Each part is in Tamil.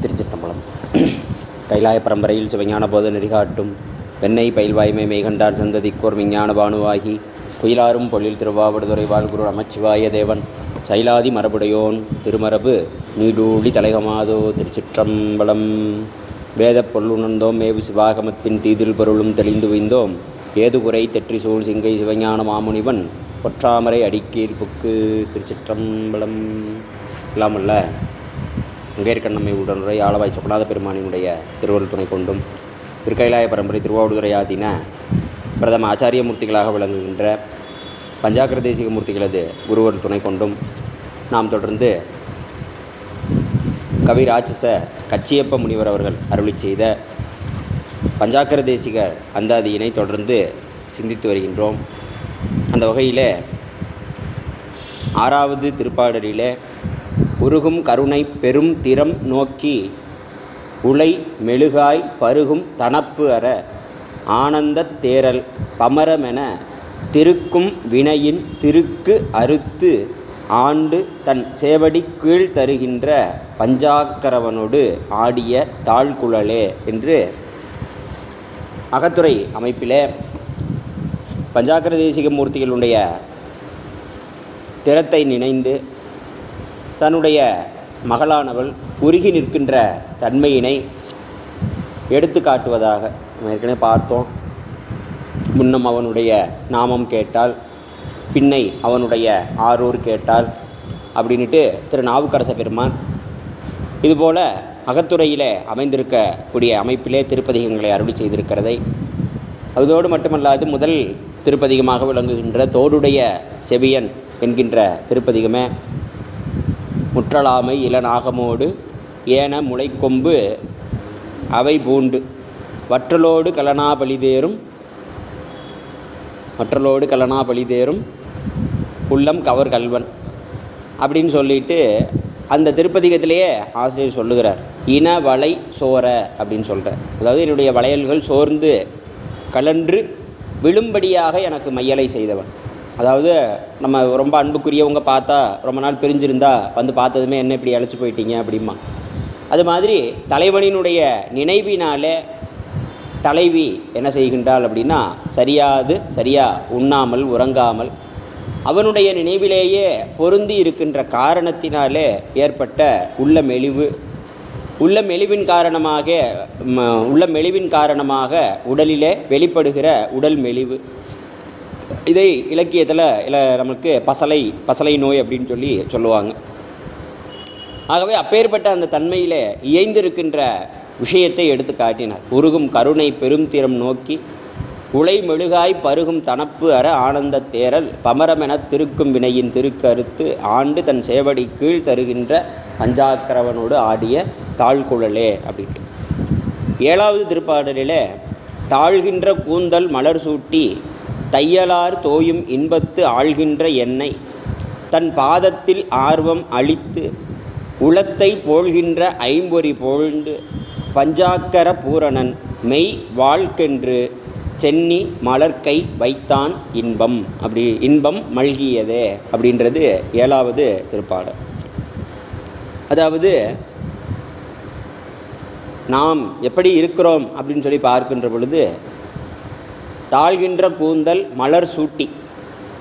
திருச்சிற்றம்பலம். கைலாய பரம்பரையில் சிவஞான போத நெறிகாட்டும் வெண்ணெய் பயில்வாய்மை மெய்கண்டார் சந்ததிக்கோர் விஞ்ஞான பானுவாகி குயிலாரும் பொழில் திருவாவடுதுறை வாழ்குரு நமச்சிவாய தேவன் சைலாதி மரபுடையோன் திருமரபு நீடூழி தலைகமாதோ. திருச்சிற்றம்பலம். வேத பொருளுணர்ந்தோம் மேவு சிவாகமத்தின் தீதில் பொருளும் தெளிந்து வைந்தோம் ஏதுகுறை தெற்றிசூழ் சிங்கை சிவஞான மாமுனிவன் பொற்றாமரை அடிக்கீழ் புக்கு. திருச்சிற்றம்பலம். இல்லாமல்ல அங்கேற்கண்ணம்மை உடனுரை ஆளவாய் சொக்கநாத பெருமானினுடைய திருவருள் துணை கொண்டும் திருக்கைலாய பரம்பரை திருவாவடுதுறையாதீன பிரதம ஆச்சாரிய மூர்த்திகளாக விளங்குகின்ற பஞ்சாக்கர தேசிக மூர்த்திகளது குருவருள் துணை கொண்டும் நாம் தொடர்ந்து கவி ராட்சச கச்சியப்ப முனிவர் அவர்கள் அருளி செய்த பஞ்சாக்கர தேசிக அந்தாதியினை தொடர்ந்து சிந்தித்து வருகின்றோம். அந்த வகையில் 6வது திருப்பாடலிலே உருகும் கருணை பெரும் திறம் நோக்கி உலை மெழுகாய் பருகும் தனப்பு அற ஆனந்த தேரல் பமரமென திருக்கும் வினையின் திருக்கு அறுத்து ஆண்டு தன் சேவடி கீழ் தருகின்ற பஞ்சாக்கரவனோடு ஆடிய தாழ்குழலே என்று அகத்துறை அமைப்பிலே பஞ்சாக்கர தேசிக மூர்த்திகளுடைய திறத்தை நினைந்து தன்னுடைய மகளானவள் உருகி நிற்கின்ற தன்மையினை எடுத்து காட்டுவதாக ஏற்கனவே பார்த்தோம். முன்னம் அவனுடைய நாமம் கேட்டால் பின்னை அவனுடைய ஆரூர் கேட்டால் அப்படின்ட்டு திரு நாவுக்கரச பெருமான் இதுபோல அகத்துறையிலே அமைந்திருக்கக்கூடிய அமைப்பிலே திருப்பதிகங்களை அருளி செய்திருக்கிறதை, அதோடு மட்டுமல்லாது முதல் திருப்பதிகமாக விளங்குகின்ற தோடுடைய செவியன் என்கின்ற திருப்பதிகமே முற்றலாமை இளநாகமோடு ஏன முளைக்கொம்பு அவை பூண்டு வற்றலோடு கலனாபலிதேரும் உள்ளம் கவர் கல்வன் அப்படின்னு சொல்லிட்டு அந்த திருப்பதிகத்திலேயே ஆசிரியர் சொல்லுகிறார். இன வளை சோர அப்படின்னு சொல்கிறார். அதாவது என்னுடைய வளையல்கள் சோர்ந்து கலன்று விழும்படியாக எனக்கு மையலை செய்தவன். அதாவது நம்ம ரொம்ப அன்புக்குரியவங்க பார்த்தா ரொம்ப நாள் பிரிஞ்சிருந்தா வந்து பார்த்ததுமே என்ன இப்படி அழைச்சி போயிட்டீங்க அப்படிமா. அது மாதிரி தலைவனினுடைய நினைவினாலே தலைவி என்ன செய்கின்றாள் அப்படின்னா சரியா உண்ணாமல் உறங்காமல் அவனுடைய நினைவிலேயே பொருந்தி இருக்கின்ற காரணத்தினாலே ஏற்பட்ட உள்ள மெலிவின் காரணமாக உடலிலே வெளிப்படுகிற உடல் மெலிவு. இதை இலக்கியத்தில் நமக்கு பசலை நோய் அப்படின்னு சொல்லுவாங்க. ஆகவே அப்பேற்பட்ட அந்த தன்மையிலே இயைந்திருக்கின்ற விஷயத்தை எடுத்து காட்டினார். உருகும் கருணை பெரும் திறம் நோக்கி உலை மெழுகாய் பருகும் தனப்பு அற ஆனந்த தேரல் பமரமென திருக்கும் வினையின் திருக்கறுத்து ஆண்டு தன் சேவடி கீழ் தருகின்ற பஞ்சாக்கரவனோடு ஆடிய தாழ்குழலே அப்படின்ட்டு 7வது திருப்பாடலிலே தாழ்கின்ற கூந்தல் மலர் சூட்டி தையலார் தோயும் இன்பத்து ஆழ்கின்ற எண்ணெய் தன் பாதத்தில் ஆர்வம் அளித்து உளத்தை போழ்கின்ற ஐம்பொறி போழ்ந்து பஞ்சாக்கர பூரணன் மெய் வாழ்க்கென்று சென்னி மலர்கை வைத்தான் இன்பம் மல்கியதே அப்படின்றது 7வது திருப்பாடல். அதாவது நாம் எப்படி இருக்கிறோம் அப்படின்னு சொல்லி பார்க்கின்ற பொழுது தாழ்கின்ற கூந்தல் மலர் சூட்டி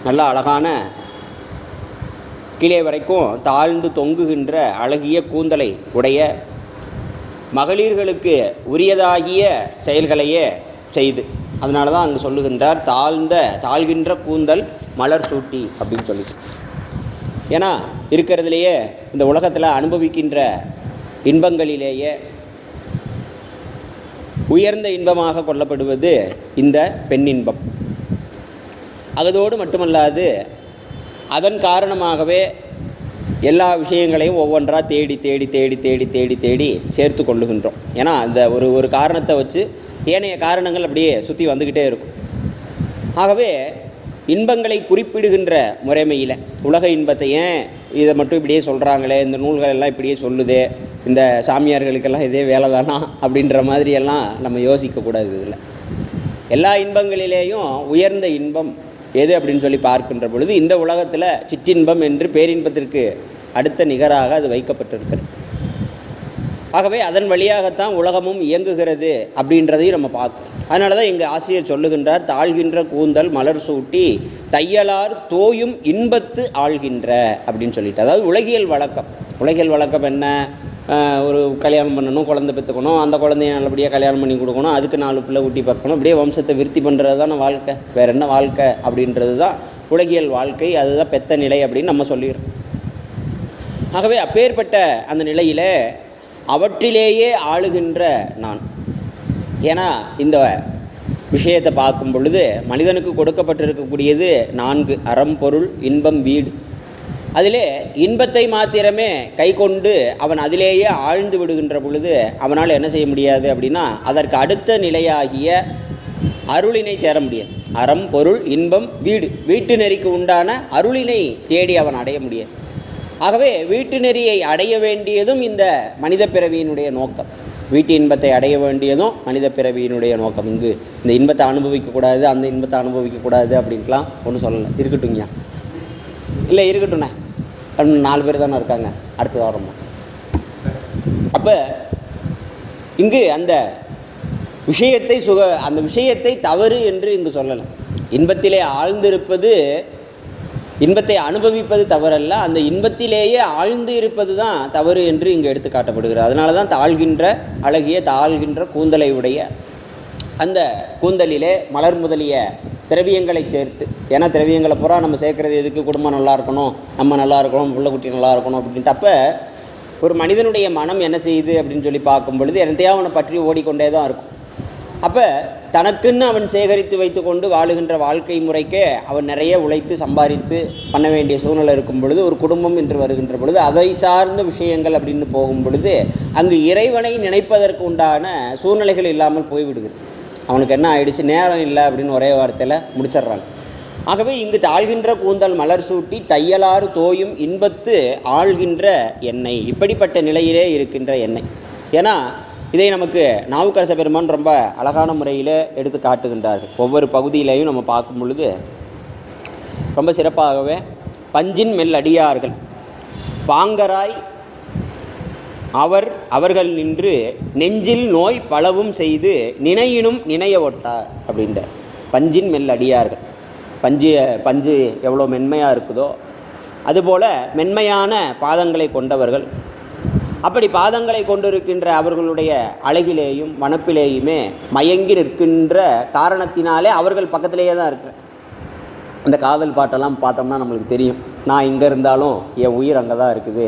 நல்ல அழகான கீழே வரைக்கும் தாழ்ந்து தொங்குகின்ற அழகிய கூந்தலை உடைய மகளிர்களுக்கு உரியதாகிய செயல்களையே செய்து, அதனால தான் அங்கே சொல்லுகின்றார் தாழ்கின்ற கூந்தல் மலர் சூட்டி அப்படின்னு சொல்லி. ஏன்னா இருக்கிறதுலையே இந்த உலகத்தில் அனுபவிக்கின்ற இன்பங்களிலேயே உயர்ந்த இன்பமாக கொள்ளப்படுவது இந்த பெண்ணின்பம். அதோடு மட்டுமல்லாது அதன் காரணமாகவே எல்லா விஷயங்களையும் ஒவ்வொன்றா தேடி சேர்த்து கொள்ளுகின்றோம். ஏன்னா அந்த ஒரு காரணத்தை வச்சு ஏனைய காரணங்கள் அப்படியே சுற்றி வந்துக்கிட்டே இருக்கும். ஆகவே இன்பங்களை குறிப்பிடுகின்ற முறைமையில் உலக இன்பத்தை ஏன் இதை மட்டும் இப்படியே சொல்கிறாங்களே, இந்த நூல்கள் எல்லாம் இப்படியே சொல்லுதே, இந்த சாமியார்களுக்கெல்லாம் இதே வேலை தானா அப்படின்ற மாதிரியெல்லாம் நம்ம யோசிக்கக்கூடாது. இதில் எல்லா இன்பங்களிலேயும் உயர்ந்த இன்பம் எது அப்படின்னு சொல்லி பார்க்கின்ற பொழுது இந்த உலகத்தில் சிற்றின்பம் என்று பேரின்பத்திற்கு அடுத்த நிகராக அது வைக்கப்பட்டிருக்கிறது. ஆகவே அதன் வழியாகத்தான் உலகமும் இயங்குகிறது அப்படின்றதையும் நம்ம பார்க்கணும். அதனால தான் எங்கள் ஆசிரியர் சொல்லுகின்றார், தாழ்கின்ற கூந்தல் மலர் சூட்டி தையலார் தோயும் இன்பத்து ஆள்கின்ற அப்படின்னு சொல்லிட்டு. அதாவது உலகியல் வழக்கம் என்ன? ஒரு கல்யாணம் பண்ணணும், குழந்தை பெற்றுக்கணும், அந்த குழந்தைய நல்லபடியாக கல்யாணம் பண்ணி கொடுக்கணும், அதுக்கு 4 பிள்ளை ஊட்டி பார்க்கணும், அப்படியே வம்சத்தை விருத்தி பண்ணுறது தானே வாழ்க்கை. வேற என்ன வாழ்க்கை அப்படின்றது தான் உலகியல் வாழ்க்கை. அதுதான் பெத்த நிலை அப்படின்னு நம்ம சொல்லிடுறோம். ஆகவே அப்பேற்பட்ட அந்த நிலையில் அவற்றிலேயே ஆளுகின்ற நான். ஏன்னா இந்த விஷயத்தை பார்க்கும் பொழுது மனிதனுக்கு கொடுக்கப்பட்டிருக்கக்கூடியது 4: அறம், பொருள், இன்பம், வீடு. அதிலே இன்பத்தை மாத்திரமே கை கொண்டு அவன் அதிலேயே ஆழ்ந்து விடுகின்ற பொழுது அவனால் என்ன செய்ய முடியாது அப்படின்னா, அதற்கு அடுத்த நிலையாகிய அருளினை தேட முடியாது. அறம், பொருள், இன்பம், வீடு, வீட்டு நெறிக்கு உண்டான அருளினை தேடி அவன் அடைய முடியாது. ஆகவே வீட்டு நெறியை அடைய வேண்டியதும் இந்த மனித பிறவியினுடைய நோக்கம். வீட்டு இன்பத்தை அடைய வேண்டியதும் மனித பிறவியினுடைய நோக்கம். இங்கு இந்த இன்பத்தை அனுபவிக்கக்கூடாது, அந்த இன்பத்தை அனுபவிக்கக்கூடாது அப்படின்ட்டுலாம் ஒன்றும் சொல்லலை. இருக்கட்டும்யா, இல்லை இருக்கட்டும்ண்ணே, 4 பேர் தானே இருக்காங்க, அடுத்த வாரம்மா. அப்போ இங்கு அந்த விஷயத்தை தவறு என்று இங்கு சொல்லலாம். இன்பத்திலே ஆழ்ந்திருப்பது, இன்பத்தை அனுபவிப்பது தவறல்ல, அந்த இன்பத்திலேயே ஆழ்ந்து இருப்பது தான் தவறு என்று இங்கு எடுத்து காட்டப்படுகிறது. அதனால தான் தாழ்கின்ற கூந்தலை உடைய அந்த கூந்தலிலே மலர் முதலிய திரவியங்களை சேர்த்து, ஏன்னா திரவியங்களை பூரா நம்ம சேர்க்கறது எதுக்கு? குடும்பம் நல்லா இருக்கணும், நம்ம நல்லா இருக்கணும், பிள்ளை குட்டி நல்லா இருக்கணும் அப்படின்ட்டு. அப்போ ஒரு மனிதனுடைய மனம் என்ன செய்யுது அப்படின்னு சொல்லி பார்க்கும் பொழுது என்னத்தையாக அவனை பற்றி ஓடிக்கொண்டே தான் இருக்கும். அப்போ தனக்குன்னு அவன் சேகரித்து வைத்து கொண்டு வாழுகின்ற வாழ்க்கை முறைக்கே அவன் நிறைய உழைத்து சம்பாதித்து பண்ண வேண்டிய சூழ்நிலை இருக்கும் பொழுது, ஒரு குடும்பம் என்று வருகின்ற பொழுது அதை சார்ந்த விஷயங்கள் அப்படின்னு போகும் பொழுது அங்கு இறைவனை நினைப்பதற்கு உண்டான சூழ்நிலைகள் இல்லாமல் போய்விடுகிறது. அவனுக்கு என்ன ஆயிடுச்சு? நேரம் இல்லை அப்படின்னு ஒரே வார்த்தையில் முடிச்சிடுறாங்க. ஆகவே இங்கு தாழ்கின்ற கூந்தல் மலர் சூட்டி தையலாறு தோயும் இன்பத்து ஆள்கின்ற எண்ணெய், இப்படிப்பட்ட நிலையிலே இருக்கின்ற எண்ணெய். ஏன்னா இதை நமக்கு நாவுக்கரச பெருமான் ரொம்ப அழகான முறையில் எடுத்து காட்டுகின்றார்கள். ஒவ்வொரு பகுதியிலையும் நம்ம பார்க்கும் பொழுது ரொம்ப சிறப்பாகவே பஞ்சின் மெல் அடியார்கள் பாங்கராய் அவர்கள் நின்று நெஞ்சில் நோய் பலவும் செய்து நினையினும் நினைய ஒட்டார் அப்படின்ற. பஞ்சின் மெல் அடியார்கள், பஞ்சு எவ்வளோ மென்மையாக இருக்குதோ அதுபோல் மென்மையான பாதங்களை கொண்டவர்கள். அப்படி பாதங்களை கொண்டிருக்கின்ற அவர்களுடைய அழகிலேயும் வனப்பிலேயுமே மயங்கி நிற்கின்ற காரணத்தினாலே அவர்கள் பக்கத்திலேயே தான் இருக்கிற. அந்த காதல் பாட்டெல்லாம் பார்த்தோம்னா நம்மளுக்கு தெரியும். நான் இங்கே இருந்தாலும் என் உயிர் அங்கே தான் இருக்குது,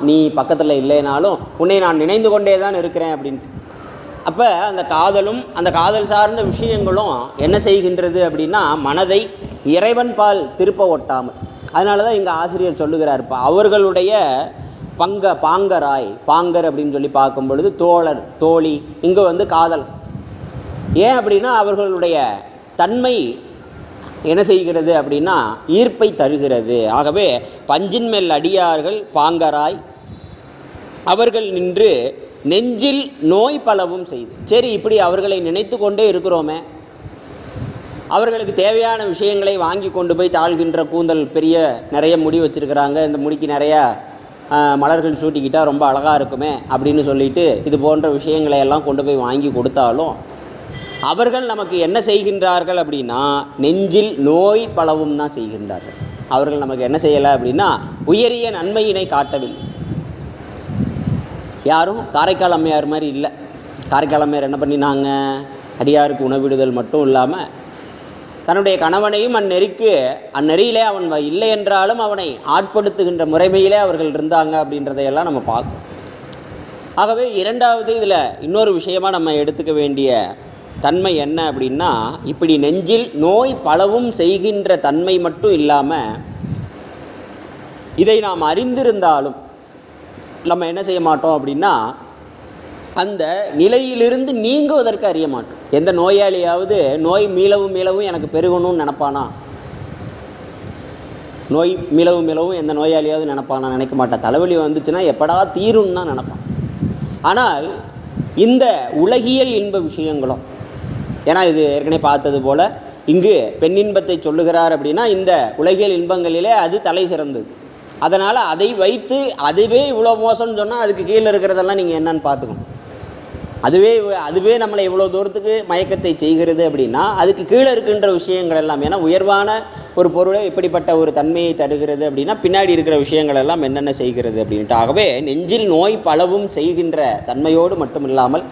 நீ பக்கத்தில் இல்லைனாலும் உன்னை நான் நினைந்து கொண்டே தான் இருக்கிறேன் அப்படின்ட்டு. அப்போ அந்த காதலும் அந்த காதல் சார்ந்த விஷயங்களும் என்ன செய்கின்றது அப்படின்னா மனதை இறைவன் பால் திருப்ப ஒட்டாமல். அதனால தான் இங்கே ஆசிரியர் சொல்லுகிறார், அவர்களுடைய பாங்கர் அப்படின்னு சொல்லி பார்க்கும் பொழுது தோழர், தோழி, இங்கே காதல். ஏன் அப்படின்னா அவர்களுடைய தன்மை என்ன செய்கிறது அப்படின்னா ஈர்ப்பை தருகிறது. ஆகவே பஞ்சின் மேல் அடியார்கள் பாங்கராய் அவர்கள் நின்று நெஞ்சில் நோய் பலவும் செய்து. சரி, இப்படி அவர்களை நினைத்து கொண்டே இருக்கிறோமே, அவர்களுக்கு தேவையான விஷயங்களை வாங்கி கொண்டு போய் தாழ்கின்ற கூந்தல், பெரிய நிறைய முடி வச்சிருக்கிறாங்க, இந்த முடிக்கு நிறையா மலர்கள் சூட்டிக்கிட்டால் ரொம்ப அழகாக இருக்குமே அப்படின்னு சொல்லிட்டு இது போன்ற விஷயங்களை எல்லாம் கொண்டு போய் வாங்கி கொடுத்தாலும் அவர்கள் நமக்கு என்ன செய்கின்றார்கள் அப்படின்னா நெஞ்சில் நோய் பலவும் தான் செய்கின்றார்கள். அவர்கள் நமக்கு என்ன செய்யலை அப்படின்னா உயரிய நன்மையினை காட்டவில்லை. யாரும் காரைக்கால் அம்மையார் மாதிரி இல்லை. காரைக்கால் அம்மையார் என்ன பண்ணினாங்க? அடியாருக்கு உணவிடுதல் மட்டும் இல்லாமல் தன்னுடைய கணவனையும் அந்நெறியிலே அவன் இல்லை என்றாலும் அவனை ஆட்படுத்துகின்ற முறைமையிலே அவர்கள் இருந்தாங்க அப்படின்றதையெல்லாம் நம்ம பார்க்கணும். ஆகவே இரண்டாவது இதில் இன்னொரு விஷயமா நம்ம எடுத்துக்க வேண்டிய தன்மை என்ன அப்படின்னா, இப்படி நெஞ்சில் நோய் பலவும் செய்கின்ற தன்மை மட்டும் இல்லாமல் இதை நாம் அறிந்திருந்தாலும் நம்ம என்ன செய்ய மாட்டோம் அப்படின்னா அந்த நிலையிலிருந்து நீங்குவதற்கு அறிய மாட்டோம். எந்த நோயாளியாவது நோய் மீளவும் எனக்கு பெருகணும்னு நினைப்பானா? நோய் மீளவும் எந்த நோயாளியாவது நினைப்பானா? நினைக்க மாட்டான். தலைவலி வந்துச்சுன்னா எப்படா தீரும்னு தான் நினைப்பான். ஆனால் இந்த உலகியல் இன்ப விஷயங்களும், ஏன்னா இது ஏற்கனவே பார்த்தது போல இங்கு பெண்ணின்பத்தை சொல்லுகிறார் அப்படின்னா இந்த உலகியல் இன்பங்களிலே அது தலை சிறந்தது. அதனால் அதை வைத்து அதுவே இவ்வளோ மோசம்னு சொன்னால் அதுக்கு கீழே இருக்கிறதெல்லாம் நீங்கள் என்னன்னு பார்த்துக்கணும். அதுவே நம்மளை இவ்வளோ தூரத்துக்கு மயக்கத்தை செய்கிறது அப்படின்னா அதுக்கு கீழே இருக்கின்ற விஷயங்கள் எல்லாம், ஏன்னா உயர்வான ஒரு பொருளை இப்படிப்பட்ட ஒரு தன்மையை தருகிறது அப்படின்னா பின்னாடி இருக்கிற விஷயங்கள் எல்லாம் என்னென்ன செய்கிறது அப்படின்ட்டு. ஆகவே நெஞ்சில் நோய் பலவும் செய்கின்ற தன்மையோடு மட்டும் இல்லாமல்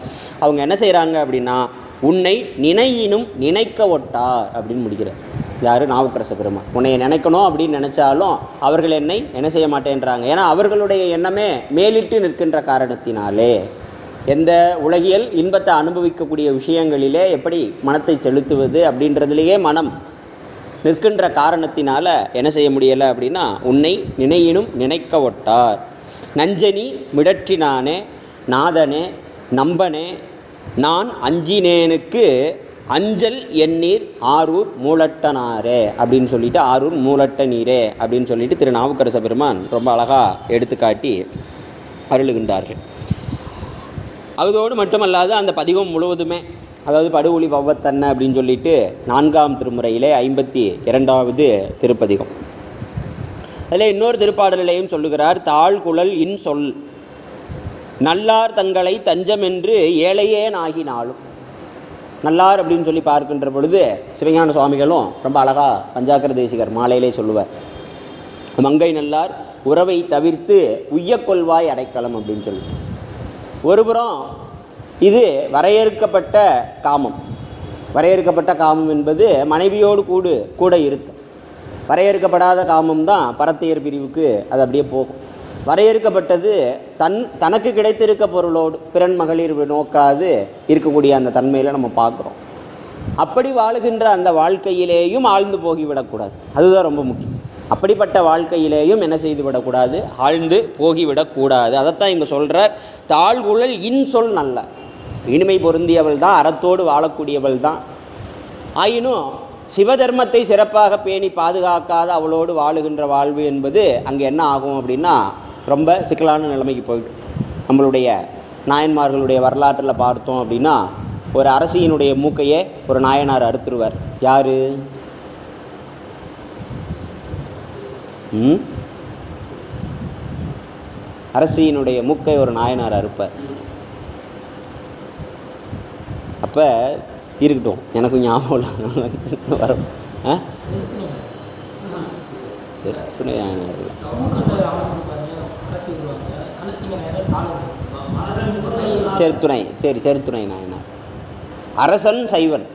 அவங்க என்ன செய்கிறாங்க அப்படின்னா, உன்னை நினையினும் நினைக்க ஒட்டார் அப்படின்னு முடிக்கிறார். யார்? நாவுக்கரச பெருமான். உன்னை நினைக்கணும் அப்படின்னு நினைச்சாலும் அவர்கள் என்னை என்ன செய்ய மாட்டேன்றாங்க. ஏன்னா அவர்களுடைய எண்ணமே மேலிட்டு நிற்கின்ற காரணத்தினாலே, எந்த உலகியல் இன்பத்தை அனுபவிக்கக்கூடிய விஷயங்களிலே எப்படி மனத்தை செலுத்துவது அப்படின்றதுலேயே மனம் நிற்கின்ற காரணத்தினால என்ன செய்ய முடியலை அப்படின்னா, உன்னை நினையினும் நினைக்க ஒட்டார். நஞ்சனி மிடற்றினானே நாதனே நம்பனே நான் அஞ்சினேனுக்கு அஞ்சல் எண்ணீர் ஆரூர் மூலட்டனாரே அப்படின்னு சொல்லிட்டு, ஆரூர் மூலட்ட நீரே அப்படின்னு சொல்லிட்டு திரு நாவுக்கரச பெருமான் ரொம்ப அழகா எடுத்துக்காட்டி அருளுகின்றார்கள். அதோடு மட்டுமல்லாது அந்த பதிகம் முழுவதுமே, அதாவது படுகுழி பவ்வத்தன்ன அப்படின்னு சொல்லிட்டு 4ஆம் திருமுறையிலே 52வது திருப்பதிகம். அதில் இன்னொரு திருப்பாடலையும் சொல்லுகிறார். தாழ்குழல் இன் சொல் நல்லார் தங்களை தஞ்சம் என்று ஏழையேன் ஆகினாலும். நல்லார் அப்படின்னு சொல்லி பார்க்கின்ற பொழுது சிவஞான சுவாமிகளும் ரொம்ப அழகா பஞ்சாக்கர தேசிகர் மாலையிலே சொல்லுவார். மங்கை நல்லார் உறவை தவிர்த்து உய்யக்கொள்வாய் அடைக்கலம் அப்படின்னு சொல்லி. ஒருபுறம் இது வரையறுக்கப்பட்ட காமம். வரையறுக்கப்பட்ட காமம் என்பது மனைவியோடு கூட இருக்கும். வரையறுக்கப்படாத காமம் தான் பரத்தையர் பிரிவுக்கு அது அப்படியே போகும். வரையறுக்கப்பட்டது தனக்கு கிடைத்திருக்க பொருளோடு பிறன் மகளிர் நோக்காது இருக்கக்கூடிய அந்த தன்மையில் நம்ம பார்க்குறோம். அப்படி வாழுகின்ற அந்த வாழ்க்கையிலேயும் ஆழ்ந்து போகிவிடக்கூடாது. அதுதான் ரொம்ப முக்கியம். அப்படிப்பட்ட வாழ்க்கையிலேயும் என்ன செய்து விடக்கூடாது, ஆழ்ந்து போகிவிடக்கூடாது. அதைத்தான் இங்கே சொல்கிறார். தாழ்குழல் இன் சொல் நல்ல, இனிமை பொருந்தியவள் தான், அறத்தோடு வாழக்கூடியவள் தான். ஆயினும் சிவதர்மத்தை சிறப்பாக பேணி பாதுகாக்காத அவளோடு வாழுகின்ற வாழ்வு என்பது அங்கே என்ன ஆகும் அப்படின்னா ரொம்ப சிக்கலான நிலைமைக்கு போயிடும். நம்மளுடைய நாயன்மார்களுடைய வரலாற்றில் பார்த்தோம் அப்படின்னா, ஒரு அரசியினுடைய மூக்கையே ஒரு நாயனார் அறுத்துருவார். யாரு? அரசியினுடைய மூக்கை ஒரு நாயனார் அறுப்பார். அப்ப இருக்கட்டும், எனக்கும் ஞாபகம் வரும். செருத்துணை, சரி, செருத்துணை நாயனார். அரசன் சைவன்.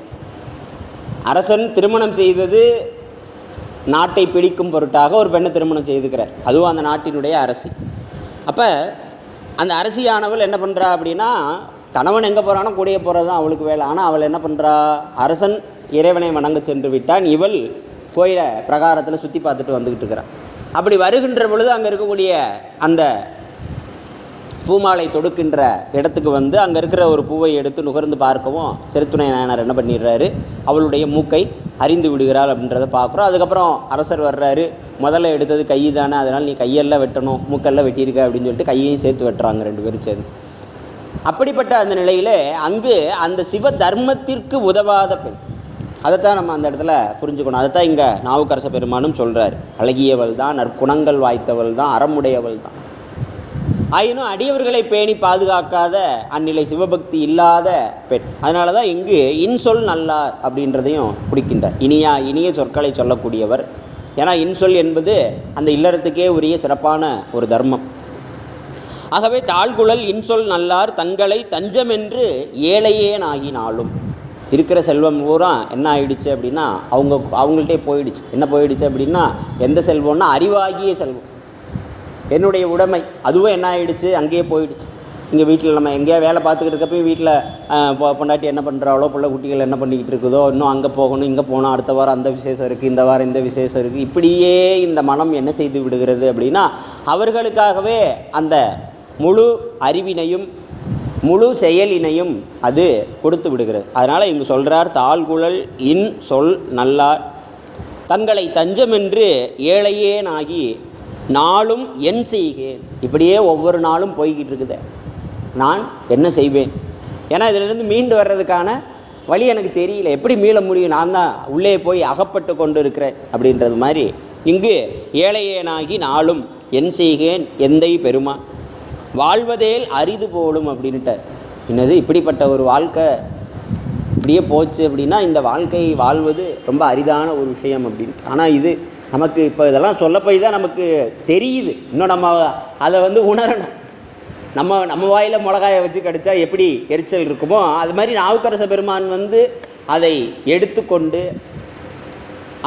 அரசன் திருமணம் செய்தது நாட்டை பிடிக்கும் பொருட்டாக ஒரு பெண்ணை திருமணம் செய்துக்கிறார். அதுவும் அந்த நாட்டினுடைய அரசி. அப்போ அந்த அரசியானவள் என்ன பண்ணுறா அப்படின்னா, கணவன் எங்கே போகிறானோ கூடிய போகிறது தான் அவளுக்கு வேலை. ஆனால் அவள் என்ன பண்ணுறா, அரசன் இறைவனை வணங்க சென்று விட்டான், இவள் கோயில பிரகாரத்தில் சுற்றி பார்த்துட்டு வந்துக்கிட்டு இருக்கிறான். அப்படி வருகின்ற பொழுது அங்கே இருக்கக்கூடிய அந்த பூமாலை தொடுக்கின்ற இடத்துக்கு வந்து அங்கே இருக்கிற ஒரு பூவை எடுத்து நுகர்ந்து பார்க்கவும் செருத்துணை நாயனார் என்ன பண்ணிடுறாரு, அவளுடைய மூக்கை அறிந்து விடுகிறாள் அப்படின்றத பார்க்குறோம். அதுக்கப்புறம் அரசர் வர்றாரு. முதல்ல எடுத்தது கை தானே, அதனால் நீ கையெல்லாம் வெட்டணும், மூக்கெல்லாம் வெட்டியிருக்க அப்படின்னு சொல்லிட்டு கையையும் சேர்த்து வெட்டுறாங்க 2 பேரும் சேர்ந்து. அப்படிப்பட்ட அந்த நிலையில் அங்கு அந்த சிவ தர்மத்திற்கு உதவாத பெண். அதைத்தான் நம்ம அந்த இடத்துல புரிஞ்சுக்கணும். அதைத்தான் இங்கே நாவுக்கரச பெருமானும் சொல்கிறார். அழகியவள் தான், நற்குணங்கள் வாய்த்தவள் தான், அறமுடையவள் தான். ஆயினும் அடியவர்களை பேணி பாதுகாக்காத அந்நிலை சிவபக்தி இல்லாத பெண். அதனால தான் இங்கு இன்சொல் நல்லார் அப்படின்றதையும் பிடிக்கின்றார். இனிய சொற்களை சொல்லக்கூடியவர். ஏன்னா இன்சொல் என்பது அந்த இல்லறத்துக்கே உரிய சிறப்பான ஒரு தர்மம். ஆகவே தாழ்குழல் இன்சொல் நல்லார் தங்களை தஞ்சம் என்று ஏழையேன் ஆகினாலும். இருக்கிற செல்வம் பூரா என்ன ஆயிடுச்சு அப்படின்னா அவங்கள்ட்டே போயிடுச்சு. என்ன போயிடுச்சு அப்படின்னா, எந்த செல்வம்னா அறிவாகிய செல்வம், என்னுடைய உடைமை, அதுவும் என்ன ஆயிடுச்சு, அங்கேயே போயிடுச்சு. இங்கே வீட்டில் நம்ம எங்கேயா வேலை பார்த்துக்கிட்டு இருக்கப்போ வீட்டில் பொண்டாட்டி என்ன பண்ணுறாளோ, பிள்ளை குட்டிகள் என்ன பண்ணிக்கிட்டு இருக்குதோ, இன்னும் அங்கே போகணும், இங்கே போகணும், அடுத்த வாரம் அந்த விசேஷம் இருக்குது, இந்த வாரம் இந்த விசேஷம் இருக்குது, இப்படியே இந்த மனம் என்ன செய்து விடுகிறது அப்படின்னா அவர்களுக்காகவே அந்த முழு அறிவினையும் முழு செயலினையும் அது கொடுத்து விடுகிறது. அதனால் இங்கு சொல்கிறார், தாழ்குழல் இன் சொல் நல்லார் தங்களை தஞ்சம் என்று ஏழையேனாகி நாளும் என் செய்கேன். இப்படியே ஒவ்வொரு நாளும் போய்கிட்டு இருக்குது, நான் என்ன செய்வேன்? ஏன்னா இதிலிருந்து மீண்டு வர்றதுக்கான வழி எனக்கு தெரியல, எப்படி மீள முடியும், நான் தான் உள்ளே போய் அகப்பட்டு கொண்டு இருக்கிறேன் அப்படின்றது மாதிரி இங்கு ஏழையேனாகி நாளும் என் செய்கேன் எந்தை பெருமான் வாழ்வதேல் அரிது போலும் அப்படின்ட்டார். என்னது இப்படிப்பட்ட ஒரு வாழ்க்கை இப்படியே போச்சு அப்படின்னா இந்த வாழ்க்கையை வாழ்வது ரொம்ப அரிதான ஒரு விஷயம் அப்படின்ட்டு. ஆனால் இது நமக்கு இப்போ இதெல்லாம் சொல்ல போய் தான் நமக்கு தெரியுது. இன்னும் நம்ம அதை உணரணும். நம்ம வாயில் மிளகாயை வச்சு கடிச்சா எப்படி எரிச்சல் இருக்குமோ அது மாதிரி நாவுக்கரச பெருமான் அதை எடுத்துக்கொண்டு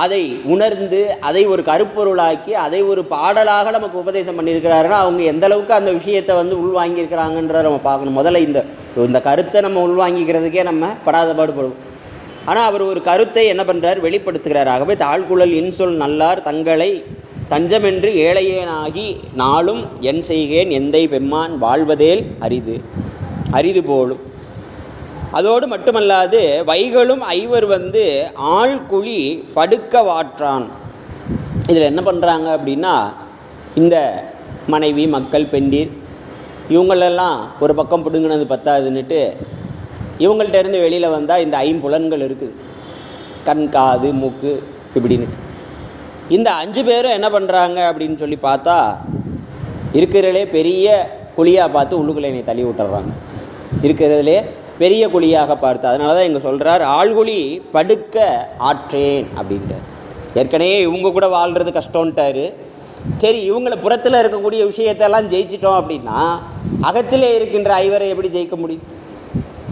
அதை உணர்ந்து அதை ஒரு கருப்பொருளாக்கி அதை ஒரு பாடலாக நமக்கு உபதேசம் பண்ணியிருக்கிறாருன்னா அவங்க எந்த அளவுக்கு அந்த விஷயத்தை உள்வாங்கியிருக்கிறாங்கன்ற நம்ம பார்க்கணும். முதல்ல இந்த கருத்தை நம்ம உள்வாங்கிக்கிறதுக்கே நம்ம படாத பாடுபடுவோம். ஆனால் அவர் ஒரு கருத்தை என்ன பண்ணுறார், வெளிப்படுத்துகிறார். ஆகவே தாழ்குழல் இன்சொல் நல்லார் தங்களை தஞ்சமென்று ஏழையேனாகி நாளும் என் செய்கேன் எந்தை பெம்மான் வாழ்வதேல் அரிது அரிது போலும். அதோடு மட்டுமல்லாது வைகளும் ஐவர் ஆழ்குழி படுக்க வாற்றான். இதில் என்ன பண்ணுறாங்க அப்படின்னா இந்த மனைவி மக்கள் பெண்டீர் இவங்களெல்லாம் ஒரு பக்கம் பிடுங்கினது பத்தாதுன்னுட்டு இவங்கள்ட்ட இருந்து வெளியில் வந்தால் இந்த ஐம்புலன்கள் இருக்குது, கண் காது மூக்கு இப்படின்னு. இந்த 5 பேரும் என்ன பண்ணுறாங்க அப்படின்னு சொல்லி பார்த்தா இருக்கிறதுலே பெரிய குழியாக பார்த்து உள்ளுக்குள்ளே என்னை தள்ளி விட்டுறாங்க. இருக்கிறதுலே பெரிய குழியாக பார்த்து. அதனால தான் இங்கே சொல்கிறார் ஆழ்குழி படுக்க ஆற்றேன் அப்படின்ட்டு. ஏற்கனவே இவங்க கூட வாழ்கிறது கஷ்டம்ட்டாரு. சரி, இவங்களை புறத்தில் இருக்கக்கூடிய விஷயத்தெல்லாம் ஜெயிச்சிட்டோம் அப்படின்னா அகத்தில் இருக்கின்ற ஐவரை எப்படி ஜெயிக்க முடியும்?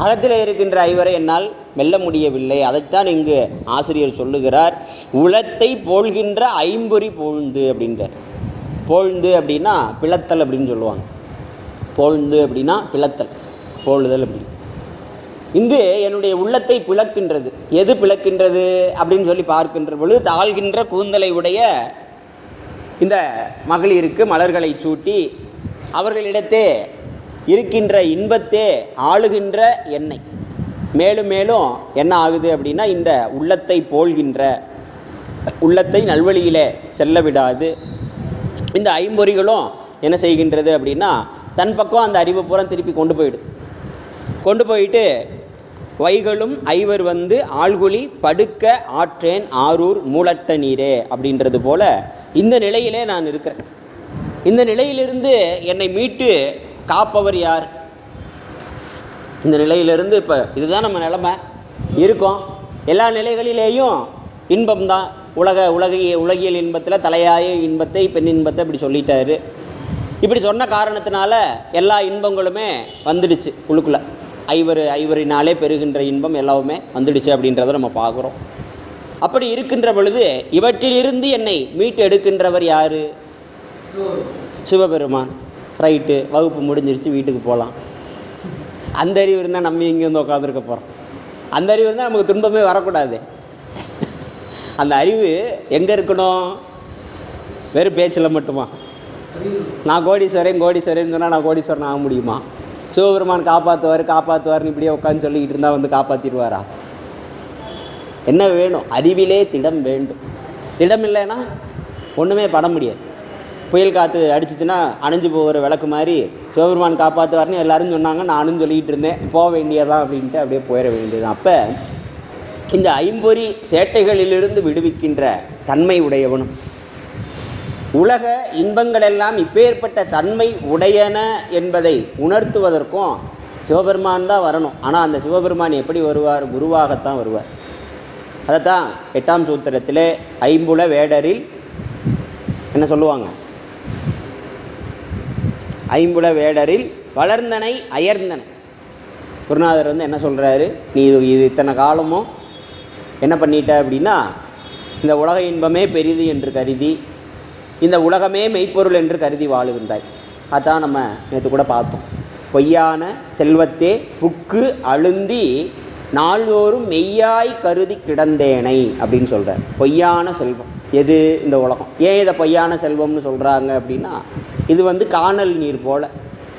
அகத்தில் இருக்கின்ற ஐவரை என்னால் வெல்ல முடியவில்லை. அதைத்தான் இங்கு ஆசிரியர் சொல்லுகிறார். உளத்தை போழ்கின்ற ஐம்பொறி போழ்ந்து அப்படின்றார். போழ்ந்து அப்படின்னா பிளத்தல் அப்படின்னு சொல்லுவாங்க. போழ்ந்து அப்படின்னா பிளத்தல், போழுதல் அப்படின்னு. இங்கு என்னுடைய உள்ளத்தை பிளக்கின்றது. எது பிளக்கின்றது அப்படின்னு சொல்லி பார்க்கின்ற பொழுது தாழ்கின்ற கூந்தலை உடைய இந்த மகளிருக்கு மலர்களை சூட்டி அவர்களிடத்தே இருக்கின்ற இன்பத்தே ஆளுகின்ற எண்ணெய் மேலும் மேலும் என்ன ஆகுது அப்படின்னா இந்த உள்ளத்தை போல்கின்ற, உள்ளத்தை நல்வழியிலே செல்ல விடாது இந்த ஐம்பொறிகளும் என்ன செய்கின்றது அப்படின்னா தன் பக்கம் அந்த அறிவு புறம் திருப்பி கொண்டு போயிட்டு வைகளும் ஐவர் ஆழ்குழி படுக்க ஆற்றேன் ஆரூர் மூலட்ட நீரே அப்படின்றது போல இந்த நிலையிலே நான் இருக்கிறேன். இந்த நிலையிலிருந்து என்னை மீட்டு காப்பவர் யார்? இந்த நிலையிலிருந்து இப்போ இதுதான் நம்ம நிலைமை இருக்கோம். எல்லா நிலைகளிலேயும் இன்பம்தான். உலகியல் இன்பத்தில் தலையாய இன்பத்தை பெண் இன்பத்தை இப்படி சொல்லிட்டாரு. இப்படி சொன்ன காரணத்தினால எல்லா இன்பங்களுமே வந்துடுச்சு உள்ளுக்குள்ள. ஐவரினாலே பெறுகின்ற இன்பம் எல்லாமே வந்துடுச்சு அப்படின்றத நம்ம பார்க்குறோம். அப்படி இருக்கின்ற பொழுது இவற்றிலிருந்து என்னை மீட்டு எடுக்கின்றவர் யாரு? சிவபெருமான். ரைட்டு, வகுப்பு முடிஞ்சிருச்சு, வீட்டுக்கு போகலாம். அந்த அறிவு இருந்தால் நம்ம இங்கே உட்காந்துருக்க போகிறோம். அந்த அறிவு இருந்தால் நமக்கு துன்பமே வரக்கூடாது. அந்த அறிவு எங்கே இருக்கணும்? வெறும் பேச்சில் மட்டுமா? நான் கோடீஸ்வரன் சொன்னால் நான் கோடீஸ்வரன் ஆக முடியுமா? சிவபெருமான் காப்பாற்றுவார்னு இப்படியே உட்காந்து சொல்லிக்கிட்டு இருந்தால் காப்பாற்றிடுவாரா? என்ன வேணும்? அறிவிலே திடம் வேண்டும். திடம் இல்லைன்னா ஒன்றுமே பட முடியாது. புயல் காற்று அடிச்சிச்சுன்னா அணைஞ்சு போகிற விளக்கு மாதிரி சிவபெருமான் காப்பாற்றுவார்னு எல்லாரும் சொன்னாங்க, நானும் சொல்லிக்கிட்டு இருந்தேன். போக வேண்டியதான் அப்படின்ட்டு அப்படியே போயிட வேண்டியதுதான். அப்போ இந்த ஐம்பொறி சேட்டைகளிலிருந்து விடுவிக்கின்ற தன்மை உடையவனும் உலக இன்பங்கள் எல்லாம் இப்பேற்பட்ட தன்மை உடையன என்பதை உணர்த்துவதற்கும் சிவபெருமான் தான் வரணும். ஆனால் அந்த சிவபெருமான் எப்படி வருவார்? குருவாகத்தான் வருவார். அதைத்தான் 8ஆம் சூத்திரத்தில் ஐம்புல வேடரில் என்ன சொல்லுவாங்க? ஐம்புல வேடரில் வளர்ந்தனை அயர்ந்தனை. குருநாதர் என்ன சொல்கிறாரு? நீ இது இத்தனை காலமும் என்ன பண்ணிட்ட அப்படின்னா இந்த உலக இன்பமே பெரிது என்று கருதி இந்த உலகமே மெய்ப்பொருள் என்று கருதி வாழுகின்றாய். அதான் நம்ம நேற்று கூட பார்த்தோம். பொய்யான செல்வத்தே புக்கு அழுந்தி நாள்தோறும் மெய்யாய் கருதி கிடந்தேனை அப்படின்னு சொல்கிறார். பொய்யான செல்வம் எது? இந்த உலகம். ஏன் இதை பொய்யான செல்வம்னு சொல்கிறாங்க அப்படின்னா இது காணல் நீர் போல்.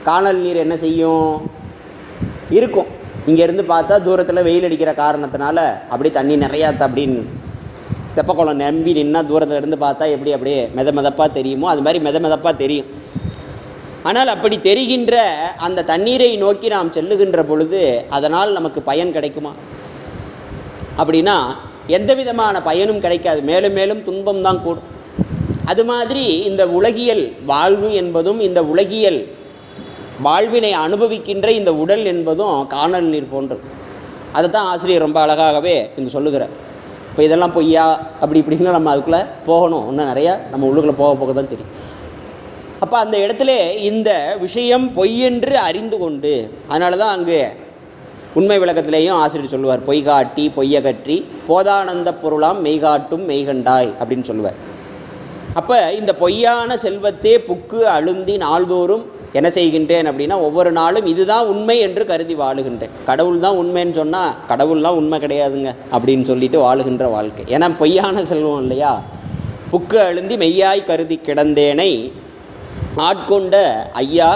காணல் நீர் என்ன செய்யும்? இருக்கும். இங்கேருந்து பார்த்தா தூரத்தில் வெயில் அடிக்கிற காரணத்தினால அப்படி தண்ணி நிறையா அப்படின்னு தெப்பக்குளம் நம்பி நின்னா தூரத்தில் இருந்து பார்த்தா எப்படி அப்படியே மெதப்பாக தெரியுமோ அது மாதிரி மெதப்பாக தெரியும். ஆனால் அப்படி தெரிகின்ற அந்த தண்ணீரை நோக்கி நாம் செல்லுகின்ற பொழுது அதனால் நமக்கு பயன் கிடைக்குமா அப்படின்னா எந்த விதமான பயனும் கிடைக்காது. மேலும் மேலும் துன்பம் தான் கூடும். அது மாதிரி இந்த உலகியல் வாழ்வு என்பதும் இந்த உலகியல் வாழ்வினை அனுபவிக்கின்ற இந்த உடல் என்பதும் காணல் நீர் போன்றது. அதை தான் ஆசிரியர் ரொம்ப அழகாகவே இங்கே சொல்லுகிறார். இப்போ இதெல்லாம் பொய்யா அப்படி இப்படின்னா நம்ம அதுக்குள்ளே போகணும், இன்னும் நிறையா நம்ம உள்ளுக்குள்ளே போக போக தான் தெரியும். அப்போ அந்த இடத்துல இந்த விஷயம் பொய்யென்று அறிந்து கொண்டு, அதனால தான் அங்கே உண்மை விளக்கத்திலேயும் ஆசிரியர் சொல்லுவார், பொய்காட்டி பொய்ய கற்றி போதானந்த பொருளாம் மெய்காட்டும் மெய்கண்டாய் அப்படின்னு சொல்லுவார். அப்போ இந்த பொய்யான செல்வத்தே புக்கு அழுந்தி நாள்தோறும் என்ன செய்கின்றேன் அப்படின்னா ஒவ்வொரு நாளும் இதுதான் உண்மை என்று கருதி வாழுகின்றேன். கடவுள் தான் உண்மைன்னு சொன்னால் கடவுள்லாம் உண்மை கிடையாதுங்க அப்படின்னு சொல்லிட்டு வாழுகின்ற வாழ்க்கை. ஏன்னா பொய்யான செல்வம் இல்லையா. புக்கு அழுந்தி மெய்யாய் கருதி கிடந்தேனை ஆட்கொண்ட ஐயா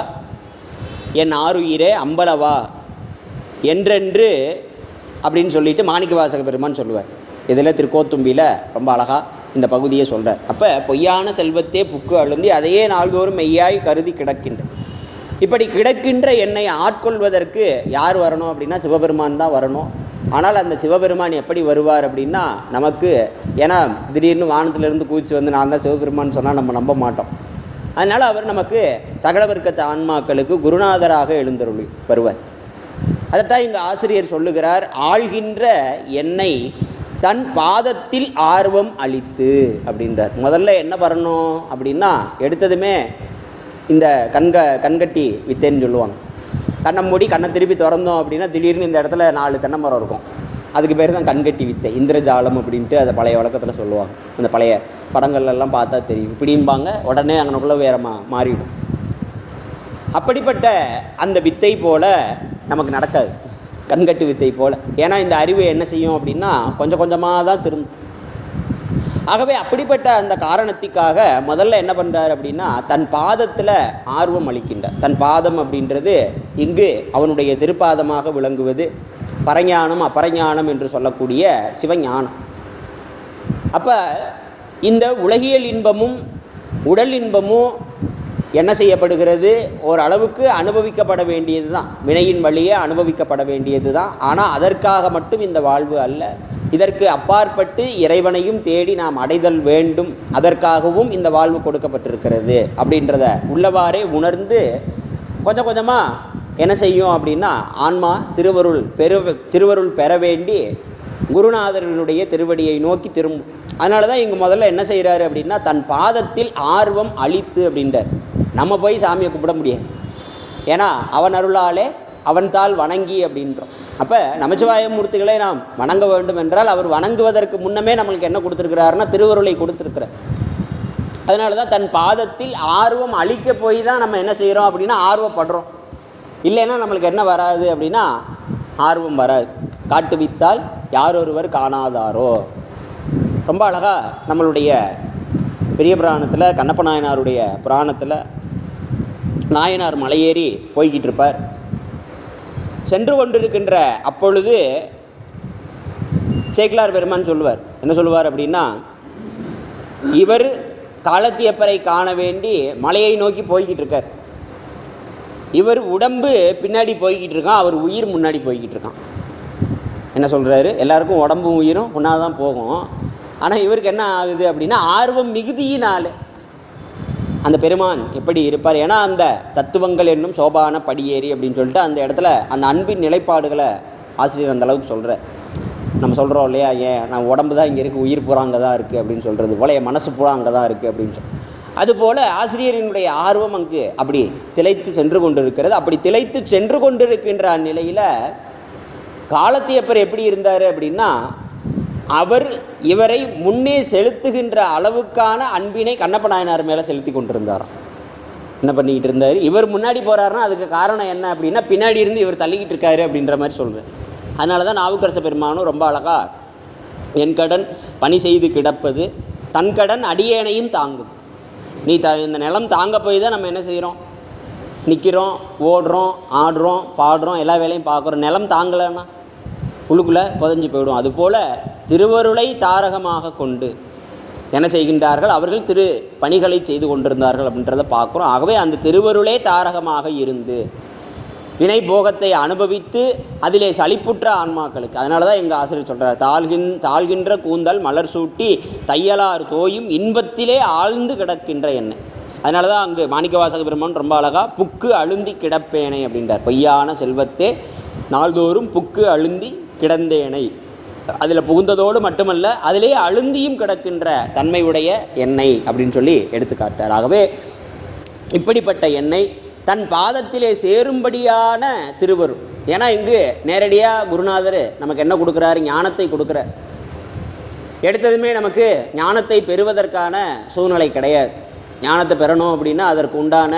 என் ஆருயிரே அம்பலவா என்றென்று அப்படின்னு சொல்லிட்டு மாணிக்கவாசக பெருமான் சொல்லுவார். இதில் திருக்கோத்தும்பியில் ரொம்ப அழகாக இந்த பகுதியை சொல்கிறார். அப்போ பொய்யான செல்வத்தே புக்கு அழுந்தி அதையே நாள்தோறும் மெய்யாய் கருதி கிடக்கின்ற, இப்படி கிடக்கின்ற என்னை ஆட்கொள்வதற்கு யார் வரணும் அப்படின்னா சிவபெருமான் தான் வரணும். ஆனால் அந்த சிவபெருமான் எப்படி வருவார் அப்படின்னா நமக்கு, ஏன்னா திடீர்னு வானத்திலிருந்து குதிச்சு வந்து நான் தான் சிவபெருமான் சொன்னால் நம்ம நம்ப மாட்டோம். அதனால் அவர் நமக்கு சகல வர்க்கத்து ஆன்மாக்களுக்கு குருநாதராக எழுந்தருளி வருவார். அதைத்தான் இங்கே ஆசிரியர் சொல்லுகிறார், ஆள்கின்ற என்னை தன் பாதத்தில் ஆர்வம் அளித்து அப்படின்றார். முதல்ல என்ன பண்ணணும் அப்படின்னா எடுத்ததுமே இந்த கண்கட்டி வித்தைன்னு சொல்லுவாங்க. கண்ணை மூடி கண்ணை திருப்பி திறந்தோம் அப்படின்னா திடீர்னு இந்த இடத்துல 4 தென்னை மரம் இருக்கும். அதுக்கு பேர் தான் கண்கட்டி வித்தை, இந்திரஜாலம் அப்படின்ட்டு அதை பழைய வழக்கத்தில் சொல்லுவாங்க. அந்த பழைய படங்கள்லாம் பார்த்தா தெரியும். இப்படிம்பாங்க, உடனே அங்கனக்குள்ளே வேற மாறிடும். அப்படிப்பட்ட அந்த வித்தை போல நமக்கு நடக்காது, கண்கட்டு வித்தை போல. ஏன்னா இந்த அறிவு என்ன செய்யும் அப்படின்னா கொஞ்சம் கொஞ்சமாக தான் திரும்பும். ஆகவே அப்படிப்பட்ட அந்த காரணத்துக்காக முதல்ல என்ன பண்ணுறார் அப்படின்னா தன் பாதத்தில் ஆர்வம் அளிக்கின்றார். தன் பாதம் அப்படின்றது இங்கு அவனுடைய திருப்பாதமாக விளங்குவது பரஞானம் அபரஞானம் என்று சொல்லக்கூடிய சிவஞானம். அப்போ இந்த உலகியல் இன்பமும் உடல் இன்பமும் என்ன செய்யப்படுகிறது, ஓரளவுக்கு அனுபவிக்கப்பட வேண்டியது தான், வினையின் வழியே அனுபவிக்கப்பட வேண்டியது தான். ஆனால் அதற்காக மட்டும் இந்த வாழ்வு அல்ல, இதற்கு அப்பாற்பட்டு இறைவனையும் தேடி நாம் அடைதல் வேண்டும், அதற்காகவும் இந்த வாழ்வு கொடுக்கப்பட்டிருக்கிறது அப்படின்றத உள்ளவாறே உணர்ந்து கொஞ்சம் கொஞ்சமாக என்ன செய்யும் அப்படின்னா ஆன்மா திருவருள் பெற வேண்டி குருநாதர்களுடைய திருவடியை நோக்கி திரும்பும். அதனால தான் இங்கே முதல்ல என்ன செய்கிறாரு அப்படின்னா தன் பாதத்தில் ஆர்வம் அளித்து அப்படின்றார். நம்ம போய் சாமியை கும்பிட முடியாது, ஏன்னா அவன் அருளாலே அவன் தாள் வணங்கி அப்படின்றோம். அப்போ நமச்சிவாய மூர்த்திகளை நாம் வணங்க வேண்டும் என்றால் அவர் வணங்குவதற்கு முன்னமே நம்மளுக்கு என்ன கொடுத்துருக்கிறாருன்னா திருவருளை கொடுத்துருக்கிறார். அதனால தான் தன் பாதத்தில் ஆர்வம் அளிக்க போய் தான் நம்ம என்ன செய்கிறோம் அப்படின்னா ஆர்வப்படுறோம். இல்லைன்னா நம்மளுக்கு என்ன வராது அப்படின்னா ஆர்வம் வராது. காட்டுவித்தால் யாரொருவர் காணாதாரோ, ரொம்ப அழகா நம்மளுடைய பெரிய புராணத்தில் கண்ணப்ப நாயனாருடைய புராணத்தில் நாயனார் மலையேறி போய்கிட்டு இருப்பார். சென்று கொண்டிருக்கின்ற அப்பொழுது சேக்கிலார் பெருமான் சொல்லுவார், என்ன சொல்லுவார் அப்படின்னா இவர் காலத்தியப்பரை காண வேண்டி மலையை நோக்கி போய்கிட்டு இருக்கார். இவர் உடம்பு பின்னாடி போய்கிட்டு இருக்கான், அவர் உயிர் முன்னாடி போய்கிட்டு இருக்கான். என்ன சொல்கிறாரு, எல்லாருக்கும் உடம்பும் உயிரும் ஒன்றா தான் போகும். ஆனால் இவருக்கு என்ன ஆகுது அப்படின்னா ஆர்வம் மிகுதியினால் அந்த பெருமான் எப்படி இருப்பார். ஏன்னா அந்த தத்துவங்கள் என்னும் சோபான படியேறி அப்படின்னு சொல்லிட்டு அந்த இடத்துல அந்த அன்பின் நிலைப்பாடுகளை ஆசிரியர் அந்த அளவுக்கு சொல்கிறார். நம்ம சொல்கிறோம் இல்லையா, ஏன் நான் உடம்பு தான் இங்கே இருக்குது, உயிர் பூரா அங்கே தான் இருக்குது அப்படின்னு சொல்கிறது போல என் மனசு பூரா அங்கே தான் இருக்குது அப்படின்னு சொல்லி, அதுபோல் ஆசிரியரினுடைய ஆர்வம் அங்கு அப்படி திளைத்து சென்று கொண்டிருக்கிறது. அப்படி திளைத்து சென்று கொண்டிருக்கின்ற அந்நிலையில் காலத்தியப்பர் எப்படி இருந்தார் அப்படின்னா அவர் இவரை முன்னே செலுத்துகின்ற அளவுக்கான அன்பினை கண்ணப்ப நாயனார் மேலே செலுத்தி கொண்டிருந்தாராம். என்ன பண்ணிக்கிட்டு இருந்தார், இவர் முன்னாடி போகிறாருன்னா அதுக்கு காரணம் என்ன அப்படின்னா பின்னாடி இருந்து இவர் தள்ளிக்கிட்டு இருக்காரு அப்படின்ற மாதிரி சொல்கிறார். அதனால தான் நாவுக்கரச பெருமானும் ரொம்ப அழகா என் கடன் பணி செய்து கிடப்பது தன் கடன் அடியேனையும் தாங்கும். நீ இந்த நிலம் தாங்க போய் தான் நம்ம என்ன செய்கிறோம், நிற்கிறோம், ஓடுறோம், ஆடுறோம், பாடுறோம், எல்லா வேலையும் பார்க்குறோம். நிலம் தாங்கலைன்னா உள்ளுக்குள்ளே புதஞ்சு போயிடும். அதுபோல் திருவருளை தாரகமாக கொண்டு என்ன செய்கின்றார்கள், அவர்கள் திரு பணிகளை செய்து கொண்டிருந்தார்கள் அப்படின்றத பார்க்குறோம். ஆகவே அந்த திருவருளே தாரகமாக இருந்து வினை போகத்தை அனுபவித்து அதிலே சலிப்புற்ற ஆன்மாக்களுக்கு. அதனால தான் எங்கள் ஆசிரியர் சொல்கிறார், தாழ்கின்ற கூந்தல் மலர் சூட்டி தையலார் தோயும் இன்பத்திலே ஆழ்ந்து கிடக்கின்ற எண்ணெய். அதனால தான் அங்கு மாணிக்கவாசக பெருமான் ரொம்ப அழகா புக்கு அழுந்தி கிடப்பேனை அப்படின்றார். பொய்யான செல்வத்தே நாள்தோறும் புக்கு அழுந்தி கிடந்தேனை, அதில் புகுந்ததோடு மட்டுமல்ல அதிலே அழுந்தியும் கிடக்கின்ற தன்மையுடைய எண்ணெய் அப்படின்னு சொல்லி எடுத்துக்காட்டார். ஆகவே இப்படிப்பட்ட எண்ணெய் தன் பாதத்திலே சேரும்படியான திருவருள். ஏன்னா இங்கு நேரடியாக குருநாதர் நமக்கு என்ன கொடுக்குறாரு? ஞானத்தை கொடுக்குறார். எடுத்ததுமே நமக்கு ஞானத்தை பெறுவதற்கான சூழ்நிலை கிடையாது. ஞானத்தை பெறணும் அப்படின்னா அதற்கு உண்டான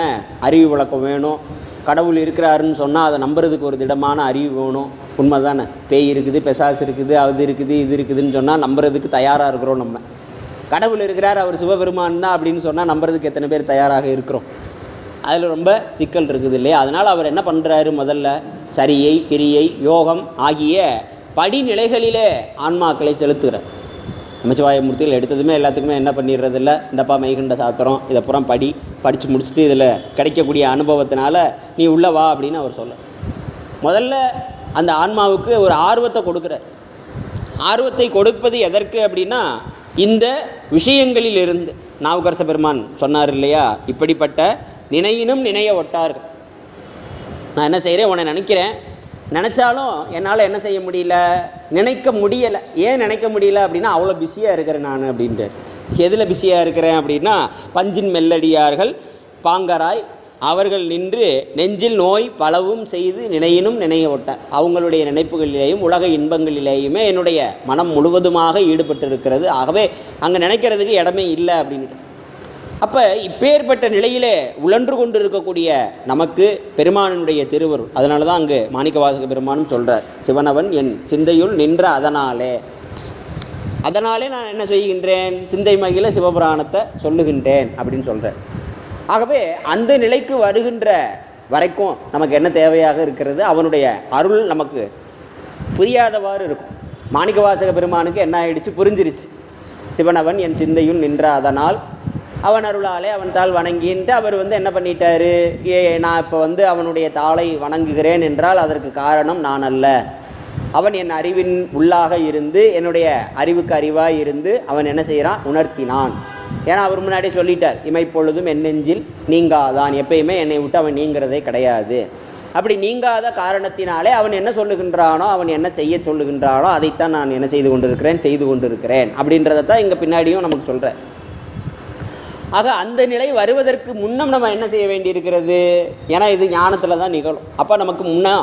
அறிவு விளக்கம் வேணும். கடவுள் இருக்கிறாருன்னு சொன்னால் அதை நம்புறதுக்கு ஒரு திடமான அறிவு வேணும். உண்மை தானே? பேய் இருக்குது, பெசாசு இருக்குது, அது இருக்குது, இது இருக்குதுன்னு சொன்னால் நம்புறதுக்கு தயாராக இருக்கிறோம். நம்ம கடவுள் இருக்கிறார், அவர் சிவபெருமான் தான் அப்படின்னு சொன்னால் நம்புறதுக்கு எத்தனை பேர் தயாராக இருக்கிறோம்? அதில் ரொம்ப சிக்கல் இருக்குது இல்லையா? அதனால் அவர் என்ன பண்ணுறாரு? முதல்ல சரியை, கிரியை, யோகம் ஆகிய படிநிலைகளிலே ஆன்மாக்களை செலுத்துகிறார். நமச்சிவாயமூர்த்திகள் எடுத்ததுமே எல்லாத்துக்குமே என்ன பண்ணிடுறது இல்லை, இந்தப்பா மெய்கண்ட சாத்திரம், இதை புறம் படித்து முடிச்சுட்டு இதில் கிடைக்கக்கூடிய அனுபவத்தினால நீ உள்ள வா அப்படின்னு அவர் சொல்ல. முதல்ல அந்த ஆன்மாவுக்கு ஒரு ஆர்வத்தை கொடுக்குறார். ஆர்வத்தை கொடுப்பது எதற்கு அப்படின்னா, இந்த விஷயங்களிலிருந்து நாவுக்கரச பெருமான் சொன்னார் இல்லையா, இப்படிப்பட்ட நினையினும் நினைய ஒட்டார்கள். நான் என்ன செய்கிறேன், உன்னை நினைக்கிறேன், நினச்சாலும் என்னால் என்ன செய்ய முடியல, நினைக்க முடியலை. ஏன் நினைக்க முடியல அப்படின்னா, அவ்வளோ பிஸியாக இருக்கிறேன் நான் அப்படின்ட்டு. எதில் பிஸியாக இருக்கிறேன் அப்படின்னா, பஞ்சின் மெல்லடியார்கள் பாங்கராய் அவர்கள் நின்று நெஞ்சில் நோய் பலவும் செய்து நினையினும் நினைய ஒட்ட. அவங்களுடைய நினைப்புகளிலேயும் உலக இன்பங்களிலேயுமே என்னுடைய மனம் முழுவதுமாக ஈடுபட்டு இருக்கிறது. ஆகவே அங்கே நினைக்கிறதுக்கு இடமே இல்லை அப்படின்ட்டு. அப்போ இப்பேற்பட்ட நிலையிலே உழன்று கொண்டு இருக்கக்கூடிய நமக்கு பெருமானுடைய திருவருள். அதனால தான் அங்கு மாணிக்கவாசக பெருமானும் சொல்கிறார், சிவனவன் என் சிந்தையுள் நின்ற அதனாலே நான் என்ன செய்கின்றேன், சிந்தை மகிழ சிவபுராணத்தை சொல்லுகின்றேன் அப்படின்னு சொல்கிறேன். ஆகவே அந்த நிலைக்கு வருகின்ற வரைக்கும் நமக்கு என்ன தேவையாக இருக்கிறது, அவனுடைய அருள் நமக்கு புரியாதவாறு இருக்கும். மாணிக்கவாசக பெருமானுக்கு என்ன ஆயிடுச்சு, புரிஞ்சிருச்சு. சிவனவன் என் சிந்தையுள் நின்ற அதனால் அவன் அருளாலே அவன் தாள் வணங்கின்ட்டு அவர் என்ன பண்ணிட்டாரு, நான் இப்போ அவனுடைய தாளை வணங்குகிறேன் என்றால் அதற்கு காரணம் நான் அல்ல. அவன் என் அறிவின் உள்ளாக இருந்து என்னுடைய அறிவுக்கு அறிவாய் இருந்து அவன் என்ன செய்கிறான், உணர்த்தினான். ஏன்னா அவர் முன்னாடி சொல்லிட்டார், இமைப்பொழுதும் என் நெஞ்சில் நீங்காதான், எப்பயுமே என்னை விட்டு அவன் நீங்கிறதே கிடையாது. அப்படி நீங்காத காரணத்தினாலே அவன் என்ன சொல்லுகின்றானோ, அவன் என்ன செய்ய சொல்லுகின்றானோ அதைத்தான் நான் என்ன செய்து கொண்டிருக்கிறேன் அப்படின்றதான் இங்கே பின்னாடியும் நமக்கு சொல்கிறேன். ஆக அந்த நிலை வருவதற்கு முன்னம் நம்ம என்ன செய்ய வேண்டியிருக்கிறது, ஏன்னா இது ஞானத்தில் தான் நிகழும். அப்போ நமக்கு முன்னா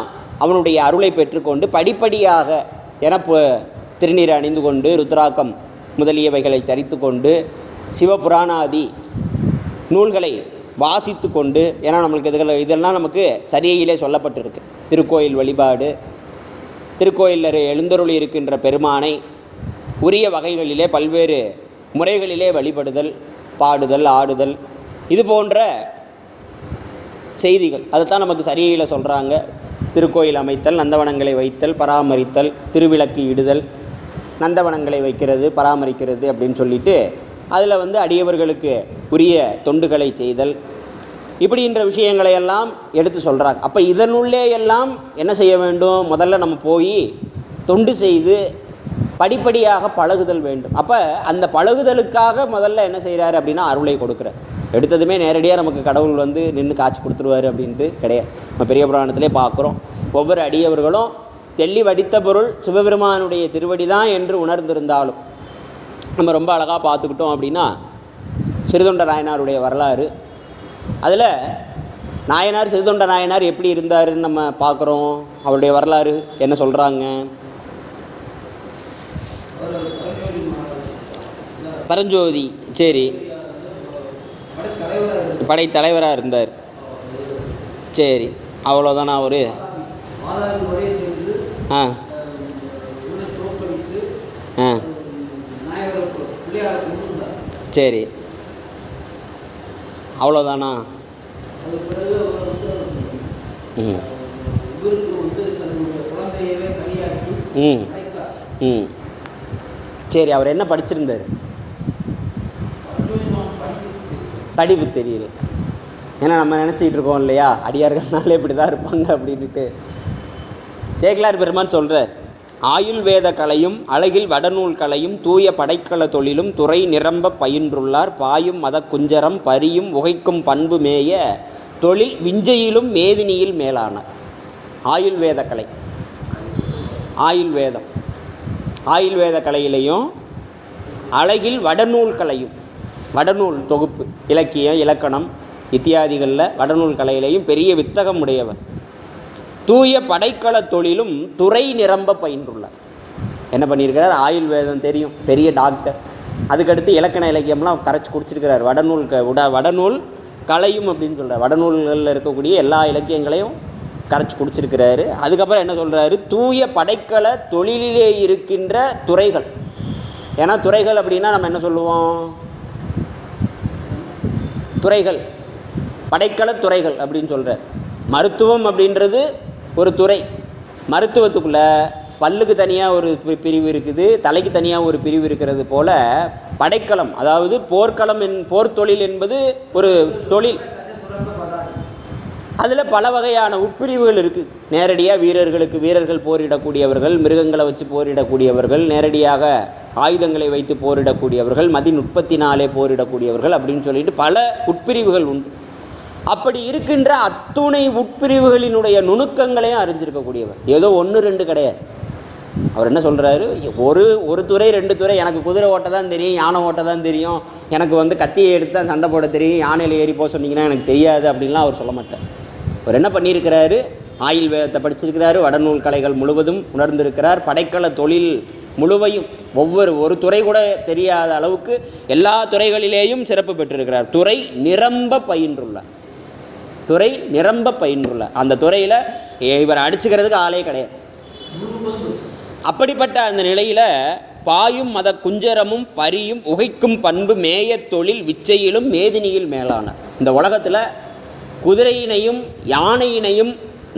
அவனுடைய அருளை பெற்றுக்கொண்டு படிப்படியாக திருநீரை அணிந்து கொண்டு ருத்ராக்கம் முதலியவைகளை தரித்து கொண்டு சிவபுராணாதி நூல்களை வாசித்து கொண்டு, ஏன்னா நம்மளுக்கு இதெல்லாம் நமக்கு சரியிலே சொல்லப்பட்டிருக்கு. திருக்கோயில் வழிபாடு, திருக்கோயிலில் எழுந்தருளி இருக்கின்ற பெருமானை உரிய வகைகளிலே பல்வேறு முறைகளிலே வழிபடுதல், பாடுதல், ஆடுதல், இது போன்ற செய்திகள் அதைத்தான் நமக்கு சரியில சொல்கிறாங்க. திருக்கோயில் அமைத்தல், நந்தவனங்களை வைத்தல், பராமரித்தல், திருவிளக்கு இடுதல், நந்தவனங்களை வைக்கிறது, பராமரிக்கிறது அப்படின்னு சொல்லிட்டு அதில் அடியவர்களுக்கு உரிய தொண்டுகளை செய்தல், இப்படின்ற விஷயங்களை எல்லாம் எடுத்து சொல்கிறாங்க. அப்போ இதனுள்ளே எல்லாம் என்ன செய்ய வேண்டும், முதல்ல நம்ம போய் தொண்டு செய்து படிப்படியாக பழகுதல் வேண்டும். அப்போ அந்த பழகுதலுக்காக முதல்ல என்ன செய்கிறாரு அப்படின்னா அருளை கொடுக்குறார். எடுத்ததுமே நேரடியாக நமக்கு கடவுள் நின்று காட்சி கொடுத்துருவார் அப்படின்ட்டு கிடையாது. நம்ம பெரிய புராணத்திலே பார்க்குறோம், ஒவ்வொரு அடியவர்களும் தெள்ளி வடித்த பொருள் சிவபெருமானுடைய திருவடி தான் என்று உணர்ந்திருந்தாலும் நம்ம ரொம்ப அழகாக பார்த்துக்கிட்டோம் அப்படின்னா சிறுதொண்ட நாயனாருடைய வரலாறு, அதில் நாயனார் சிறுதொண்ட நாயனார் எப்படி இருந்தாருன்னு நம்ம பார்க்குறோம். அவருடைய வரலாறு என்ன சொல்கிறாங்க, பரஞ்சோதி, சரி, படைத்தலைவராக இருந்தார், சரி, அவ்வளோதானா அவரு? சரி, அவ்வளோதானா? சரி, அவர் என்ன படிச்சிருந்தார்? படிப்பு தெரியல. ஏன்னா நம்ம நினச்சிக்கிட்டு இருக்கோம் இல்லையா, அடியார்கள்னாலே இப்படி தான் இருப்பாங்க அப்படின்ட்டு. சேக்கிழார் பெருமான் சொல்கிறார், ஆயுள்வேத கலையும் அழகில் வடநூல் கலையும் தூய படைக்கல தொழிலும் துறை நிரம்ப பயின்றுள்ளார் பாயும் மத குஞ்சரம் பரியும் உகைக்கும் பண்பு மேய தொழில் விஞ்சையிலும் மேதினியில் மேலானார். ஆயுள்வேத கலை, ஆயுள்வேத கலையிலையும் அழகில் வடநூல் கலையும், வடநூல் தொகுப்பு இலக்கியம் இலக்கணம் இத்தியாதிகளில் வடநூல் கலையிலையும் பெரிய வித்தகம் உடையவர். தூய படைக்கல தொழிலும் துறை நிரம்ப பயின்றுள்ளார். என்ன பண்ணியிருக்கிறார், ஆயுள்வேதம் தெரியும், பெரிய டாக்டர். அதுக்கடுத்து இலக்கண இலக்கியம்லாம் கரைச்சி குடிச்சிருக்கிறார். வடநூல் கலையும் அப்படின்னு சொல்கிறார். வடநூல்களில் இருக்கக்கூடிய எல்லா இலக்கியங்களையும் கரைச்சி குடிச்சிருக்கிறாரு. அதுக்கப்புறம் என்ன சொல்கிறாரு, தூய படைக்கல தொழிலிலே இருக்கின்ற துறைகள். ஏன்னா துறைகள் அப்படின்னா நம்ம என்ன சொல்லுவோம், துறைகள் படைக்கல துறைகள் அப்படின்னு சொல்கிறார். மருத்துவம் அப்படின்றது ஒரு துறை. மருத்துவத்துக்குள்ள பல்லுக்கு தனியாக ஒரு பிரிவு இருக்குது, தலைக்கு தனியாக ஒரு பிரிவு இருக்கிறது போல படைக்கலம், அதாவது போர்க்களம், போர் தொழில் என்பது ஒரு தொழில். அதில் பல வகையான உட்பிரிவுகள் இருக்குது. நேரடியாக வீரர்கள் போரிடக்கூடியவர்கள், மிருகங்களை வச்சு போரிடக்கூடியவர்கள், நேரடியாக ஆயுதங்களை வைத்து போரிடக்கூடியவர்கள், மதிநுட்பத்தினாலே போரிடக்கூடியவர்கள் அப்படின்னு சொல்லிட்டு பல உட்பிரிவுகள் உண்டு. அப்படி இருக்கின்ற அத்துணை உட்பிரிவுகளினுடைய நுணுக்கங்களையும் அறிஞ்சிருக்கக்கூடியவர். ஏதோ 1-2 கிடையாது. அவர் என்ன சொல்கிறாரு, ஒரு துறை 2 துறை, எனக்கு குதிரை ஓட்ட தான் தெரியும், யானை ஓட்ட தான் தெரியும், எனக்கு கத்தியை எடுத்து தான் சண்டை போட தெரியும், யானையில் ஏறி போக சொன்னீங்கன்னா எனக்கு தெரியாது அப்படின்லாம் அவர் சொல்ல மாட்டார். அவர் என்ன பண்ணியிருக்கிறாரு, ஆயுள்வேதத்தை படிச்சிருக்கிறாரு, வடநூல் கலைகள் முழுவதும் உணர்ந்திருக்கிறார், படைக்கல தொழில் முழுவையும் ஒரு துறை கூட தெரியாத அளவுக்கு எல்லா துறைகளிலேயும் சிறப்பு பெற்றிருக்கிறார். துறை நிரம்ப பயின்றுள்ளார். அந்த துறையில் இவர் அடிச்சுக்கிறதுக்கு ஆளே கிடையாது. அப்படிப்பட்ட அந்த நிலையில் பாயும் மத குஞ்சரமும் பரியும் உகைக்கும் பண்பு மேய தொழில் விச்சையிலும் மேதினியில் மேலான. இந்த உலகத்தில் குதிரையினையும் யானையினையும்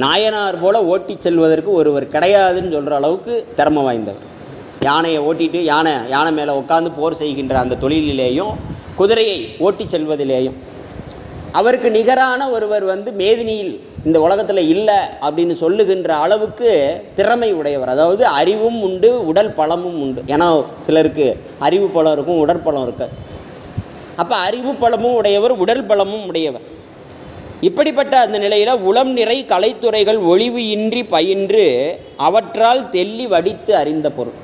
நாயனார் போல ஓட்டி செல்வதற்கு ஒருவர் கிடையாதுன்னு சொல்கிற அளவுக்கு திறமை வாய்ந்தவர். யானையை ஓட்டிட்டு யானை மேலே உட்காந்து போர் செய்கின்ற அந்த தொழிலிலேயும் குதிரையை ஓட்டி செல்வதிலேயும் அவருக்கு நிகரான ஒருவர் மேதினியில் இந்த உலகத்தில் இல்லை அப்படின்னு சொல்லுகின்ற அளவுக்கு திறமை உடையவர். அதாவது அறிவும் உண்டு, உடல் பலமும் உண்டு. ஏன்னா சிலருக்கு அறிவு பலம் இருக்கும், உடற்பலம் இருக்க. அப்போ அறிவு பலமும் உடையவர், உடல் பலமும் உடையவர். இப்படிப்பட்ட அந்த நிலையில் உளம் நிறை கலைத்துறைகள் ஒளிவு இன்றி பயின்று அவற்றால் தெள்ளி வடித்து அறிந்த பொருள்.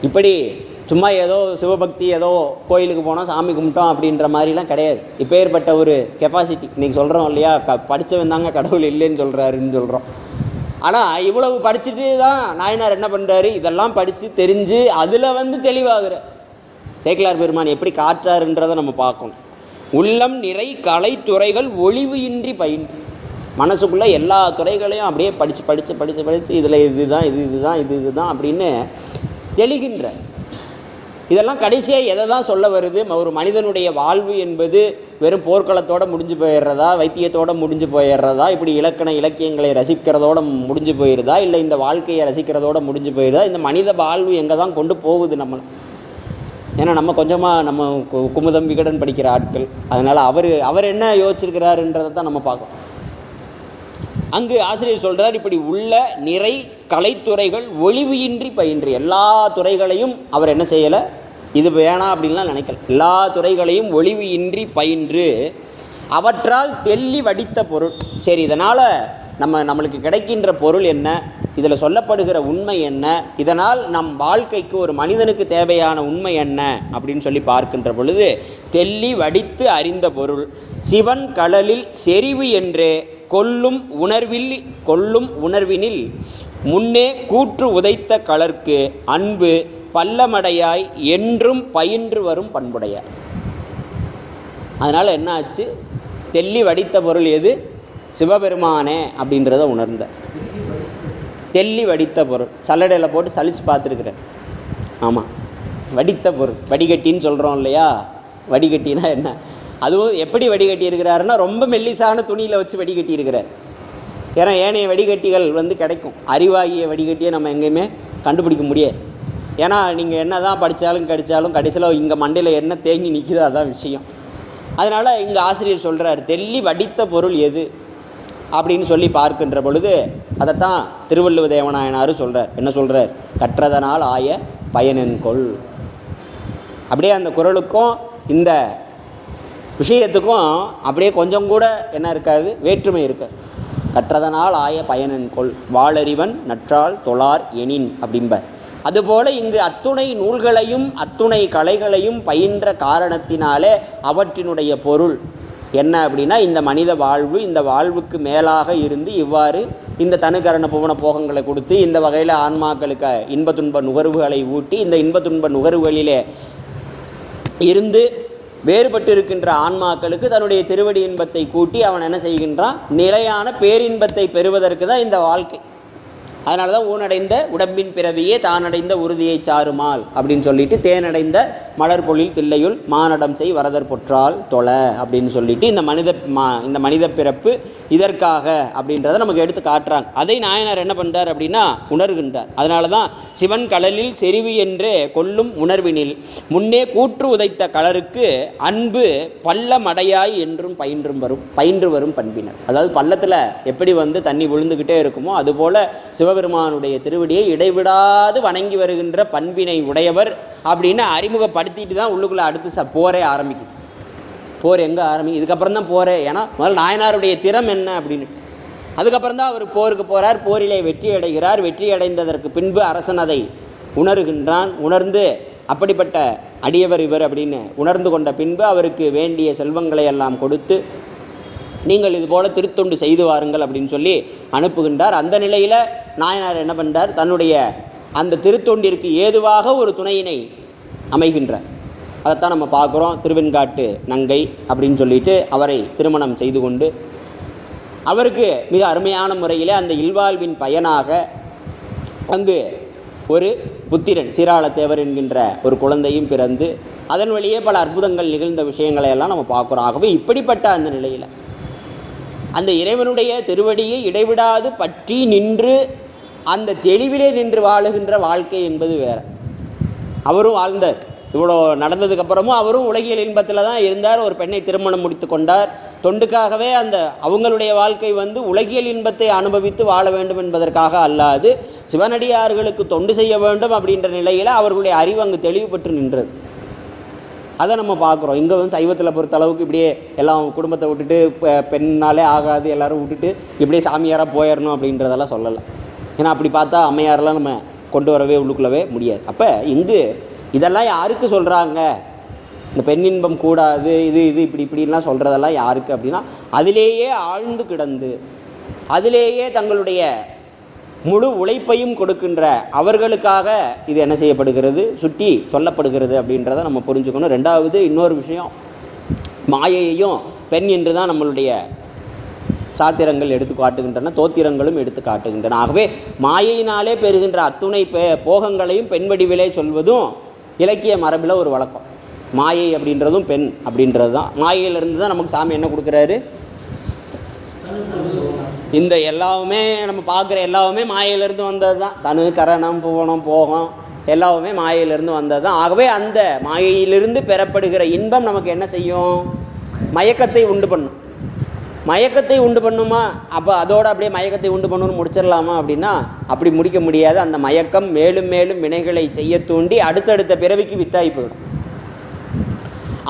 இப்படி சும்மா ஏதோ சிவபக்தி, ஏதோ கோயிலுக்கு போனோம் சாமி கும்பிட்டோம் அப்படின்ற மாதிரிலாம் கிடையாது. இப்போ ஏற்பட்ட ஒரு கெப்பாசிட்டி இன்றைக்கி சொல்கிறோம் இல்லையா, படித்தவன் தாங்க கடவுள் இல்லைன்னு சொல்கிறாருன்னு சொல்கிறோம். ஆனால் இவ்வளவு படிச்சுட்டு தான் நாயனார் என்ன பண்ணுறாரு, இதெல்லாம் படித்து தெரிஞ்சு அதில் தெளிவாகிற சேக்கிழார் பெருமான் எப்படி காட்டுறாருன்றதை நம்ம பார்க்கணும். உள்ளம் நிறை கலைத்துறைகள் ஒளிவு இன்றி பயின்று, மனசுக்குள்ளே எல்லா துறைகளையும் அப்படியே படித்து இதில் இதுதான் அப்படின்னு தெளிகின்ற. இதெல்லாம் கடைசியாக எதை தான் சொல்ல வருது, ஒரு மனிதனுடைய வாழ்வு என்பது வெறும் போர்க்களத்தோடு முடிஞ்சு போயிடுறதா, வைத்தியத்தோடு முடிஞ்சு போயிடுறதா, இப்படி இலக்கியங்களை ரசிக்கிறதோடு முடிஞ்சு போயிடுறதா, இல்லை இந்த வாழ்க்கையை ரசிக்கிறதோடு முடிஞ்சு போயிடுறதா, இந்த மனித வாழ்வு எங்கே தான் கொண்டு போகுது நம்மளை? ஏன்னா நம்ம கொஞ்சமாக நம்ம குமுதம் விகடன் படிக்கிற ஆட்கள், அதனால் அவர் என்ன யோசிச்சிருக்கிறாருன்றதை தான் நம்ம பார்க்கணும். அங்கு ஆசிரியர் சொல்கிறார், இப்படி உள்ள நிறை கலைத்துறைகள் ஒளிவு இன்றி பயின்று, எல்லா துறைகளையும் அவர் என்ன செய்யலை, இது வேணாம் அப்படின்லாம் நினைக்கல, எல்லா துறைகளையும் ஒளிவு இன்றி பயின்று அவற்றால் தெள்ளி வடித்த பொருள். சரி, இதனால் நம்மளுக்கு கிடைக்கின்ற பொருள் என்ன, இதில் சொல்லப்படுகிற உண்மை என்ன, இதனால் நம் வாழ்க்கைக்கு ஒரு மனிதனுக்கு தேவையான உண்மை என்ன அப்படின்னு சொல்லி பார்க்கின்ற பொழுது, தெள்ளி வடித்து அறிந்த பொருள் சிவன் கடலில் செறிவு என்றே கொல்லும் உணர்வினில் முன்னே கூற்று உதைத்த களர்க்கு அன்பு பல்லமடையாய் என்றும் பயின்று வரும் பண்புடையார். அதனால் என்ன ஆச்சு, தெள்ளி வடித்த பொருள் எது, சிவபெருமானே அப்படின்றத உணர்ந்த. தெள்ளி வடித்த பொருள் சல்லடையில் போட்டு சலிச்சு பார்த்துருக்குறேன். ஆமாம், வடித்த பொருள், வடிகட்டின்னு சொல்கிறோம் இல்லையா. வடிகட்டினா என்ன, அதுவும் எப்படி வடிகட்டி இருக்கிறாருன்னா ரொம்ப மெல்லிசான துணியில் வச்சு வடிகட்டி இருக்கிறார். ஏன்னா ஏனைய வடிகட்டிகள் கிடைக்கும், அறிவாகிய வடிகட்டியை நம்ம எங்கேயுமே கண்டுபிடிக்க முடியாது. ஏன்னா நீங்கள் என்ன தான் படித்தாலும் கடித்தாலும் கடைசியில் இங்கே மண்டையில் என்ன தேங்கி நிற்கிதோ அதான் விஷயம். அதனால் இங்கே ஆசிரியர் சொல்கிறார், தெள்ளி வடித்த பொருள் எது அப்படின்னு சொல்லி பார்க்கின்ற பொழுது அதைத்தான் திருவள்ளுவ தேவநாயனார் சொல்கிறார். என்ன சொல்கிறார்? கற்றதனால் ஆய பயனென்கொள். அப்படியே அந்த குறளுக்கும் இந்த விஷயத்துக்கும் அப்படியே கொஞ்சம் கூட என்ன இருக்காது, வேற்றுமை இருக்காது. கற்றதனால் ஆய பயனென்கொள், வாளறிவன் நற்றால் தொழார் எனின் அப்படிம்பார். அதுபோல இங்கு அத்துணை நூல்களையும் அத்துணை கலைகளையும் பயின்ற காரணத்தினாலே அவற்றினுடைய பொருள் என்ன அப்படின்னா, இந்த மனித வாழ்வு, இந்த வாழ்வுக்கு மேலாக இருந்து இவ்வாறு இந்த தனுகரண புவன போகங்களை கொடுத்து இந்த வகையில் ஆன்மாக்களுக்கு இன்ப துன்ப நுகர்வுகளை ஊட்டி இந்த இன்ப துன்ப நுகர்வுகளிலே இருந்து வேறுபட்டு இருக்கின்ற ஆன்மாக்களுக்கு தன்னுடைய திருவடி இன்பத்தை கூட்டி அவன் என்ன செய்கின்றான், நிலையான பேரின்பத்தை பெறுவதற்கு தான் இந்த வாழ்க்கை. அதனால தான் ஊனடைந்த உடம்பின் பிறவியே தானடைந்த உறுதியை சாருமால் அப்படின்னு சொல்லிட்டு, தேனடைந்த மலர் பொழில் தில்லையுள் மானடம் செய் வரதர் பொற்றால் தொலை அப்படின்னு சொல்லிட்டு இந்த மனித பிறப்பு இதற்காக அப்படின்றத நமக்கு எடுத்து காட்டுறாங்க. அதை நாயனார் என்ன பண்ணுறார் அப்படின்னா உணர்கின்றார். அதனால தான் சிவன் கடலில் செறிவு என்றே கொல்லும் உணர்வினில் முன்னே கூற்று உதைத்த கலருக்கு அன்பு பள்ளமடையாய் என்றும் பயின்று வரும் பண்பினர். அதாவது பள்ளத்தில் எப்படி தண்ணி விழுந்துக்கிட்டே இருக்குமோ அதுபோல சிவபெருமானுடைய திருவடியை இடைவிடாது வணங்கி வருகின்ற பண்பினை உடையவர் அப்படின்னு அறிமுகப்படுத்திட்டு தான் உள்ளுக்குள்ள அடுத்து போரே ஆரம்பிக்குது. போர் எங்கே ஆரம்பிக்கும்? இதுக்கப்புறம் தான் போரே. ஏன்னா முதல்ல நாயனாருடைய திறம் என்ன அப்படின்னு, அதுக்கப்புறம் தான் அவர் போருக்கு போகிறார், போரிலே வெற்றி அடைகிறார். வெற்றி அடைந்ததற்கு பின்பு அரசன் அதை உணர்கின்றான். உணர்ந்து அப்படிப்பட்ட அடியவர் இவர் அப்படின்னு உணர்ந்து கொண்ட பின்பு அவருக்கு வேண்டிய செல்வங்களை எல்லாம் கொடுத்து நீங்கள் இது போல திருத்தொண்டு செய்து வாருங்கள் அப்படின்னு சொல்லி அனுப்புகின்றார். அந்த நிலையில் நாயனார் என்ன பண்ணுறார், தன்னுடைய அந்த திருத்தொண்டிற்கு ஏதுவாக ஒரு துணையினை அமைகின்றார். அதைத்தான் நம்ம பார்க்குறோம். திருவெண்காட்டு நங்கை அப்படின்னு சொல்லிட்டு அவரை திருமணம் செய்து கொண்டு அவருக்கு மிக அருமையான முறையில் அந்த இல்வாழ்வின் பயனாக அங்கு ஒரு புத்திரன் சீராளத்தேவர் என்கின்ற ஒரு குழந்தையும் பிறந்து அதன் வழியே பல அற்புதங்கள் நிகழ்ந்த விஷயங்களை எல்லாம் நம்ம பார்க்குறோம். ஆகவே இப்படிப்பட்ட அந்த நிலையில் அந்த இறைவனுடைய திருவடியை இடைவிடாது பற்றி நின்று அந்த தெளிவிலே நின்று வாழுகின்ற வாழ்க்கை என்பது வேற. அவரும் வாழ்ந்தார். இவ்வளோ நடந்ததுக்கப்புறமும் அவரும் உலகியல் இன்பத்தில் தான் இருந்தார். ஒரு பெண்ணை திருமணம் முடித்து கொண்டார். தொண்டுக்காகவே அந்த அவங்களுடைய வாழ்க்கை உலகியல் இன்பத்தை அனுபவித்து வாழ வேண்டும் என்பதற்காக அல்லாது சிவனடியார்களுக்கு தொண்டு செய்ய வேண்டும் அப்படின்ற நிலையில் அவர்களுடைய அறிவு அங்கு தெளிவுபட்டு நின்றது. அதை நம்ம பார்க்குறோம். இங்கே சைவத்தில் பொறுத்த அளவுக்கு இப்படியே எல்லாம் குடும்பத்தை விட்டுட்டு பெண்ணாலே ஆகாது எல்லாரும் விட்டுட்டு இப்படியே சாமியாராக போயிடணும் அப்படின்றதெல்லாம் சொல்லலை. ஏன்னா அப்படி பார்த்தா அம்மையாரெல்லாம் நம்ம கொண்டு வரவே உள்ளுக்குள்ளவே முடியாது. அப்போ இங்கு இதெல்லாம் யாருக்கு சொல்கிறாங்க? இந்த பெண்ணின்பம் கூடாது, இது இப்படிலாம் சொல்கிறதெல்லாம் யாருக்கு அப்படின்னா, அதிலேயே ஆழ்ந்து கிடந்து அதிலேயே தங்களுடைய முழு உழைப்பையும் கொடுக்கின்ற அவர்களுக்காக இது என்ன செய்யப்படுகிறது, சுட்டி சொல்லப்படுகிறது அப்படின்றத நம்ம புரிஞ்சுக்கணும். ரெண்டாவது இன்னொரு விஷயம், மாயையையும் பெண் என்று தான் நம்மளுடைய சாத்திரங்கள் எடுத்து காட்டுகின்றன, தோத்திரங்களும் எடுத்து காட்டுகின்றன. ஆகவே மாயையினாலே பெறுகின்ற அத்துணை போகங்களையும் பெண் வடிவிலே சொல்வதும் இலக்கிய மரபில் ஒரு வழக்கம். மாயை அப்படின்றதும் பெண் அப்படின்றது தான். மாயையிலிருந்து தான் நமக்கு சாமி என்ன கொடுக்குறாரு, இந்த எல்லாமே நம்ம பார்க்குற எல்லாமே மாயையிலிருந்து வந்தது தான். தனு கரணம் புவனம் போகம் எல்லாமே மாயையிலிருந்து வந்தது தான். ஆகவே அந்த மாயையிலிருந்து பெறப்படுகிற இன்பம் நமக்கு என்ன செய்யும், மயக்கத்தை உண்டு பண்ணும். மயக்கத்தை உண்டு பண்ணுமா? அப்போ அதோடு அப்படியே மயக்கத்தை உண்டு பண்ணணும்னு முடிச்சிடலாமா அப்படின்னா அப்படி முடிக்க முடியாது. அந்த மயக்கம் மேலும் மேலும் வினைகளை செய்ய தூண்டி அடுத்தடுத்த பிறவிக்கு வித்தாகி போயிடும்.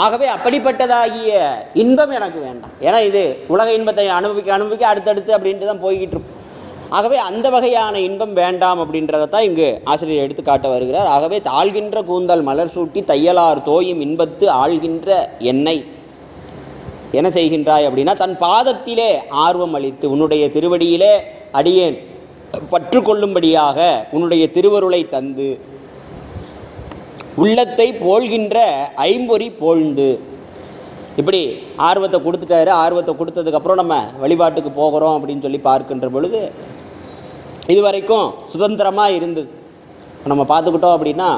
ஆகவே அப்படிப்பட்டதாகிய இன்பம் எனக்கு வேண்டாம். ஏன்னா இது உலக இன்பத்தை அனுபவிக்க அடுத்தடுத்து அப்படின்ட்டு தான் போய்கிட்டு இருக்கும். ஆகவே அந்த வகையான இன்பம் வேண்டாம் அப்படின்றதான் இங்கு ஆசிரியர் எடுத்துக்காட்ட வருகிறார். ஆகவே தாழ்கின்ற கூந்தல் மலர் சூட்டி தையலார் தோயும் இன்பத்து ஆழ்கின்ற எண்ணெய் என்ன செய்கின்றாய் அப்படின்னா, தன் பாதத்திலே ஆர்வம் அளித்து உன்னுடைய திருவடியிலே அடியேன் பற்று கொள்ளும்படியாக உன்னுடைய திருவருளை தந்து உள்ளத்தை போல்கின்ற ஐம்பொறி போழ்ந்து இப்படி ஆர்வத்தை கொடுத்துட்டாரு. ஆர்வத்தை கொடுத்ததுக்கப்புறம் நம்ம வழிபாட்டுக்கு போகிறோம் அப்படின்னு சொல்லி பார்க்கின்ற பொழுது இதுவரைக்கும் சுதந்திரமாக இருந்தது. நம்ம பார்த்துக்கிட்டோம் அப்படின்னா,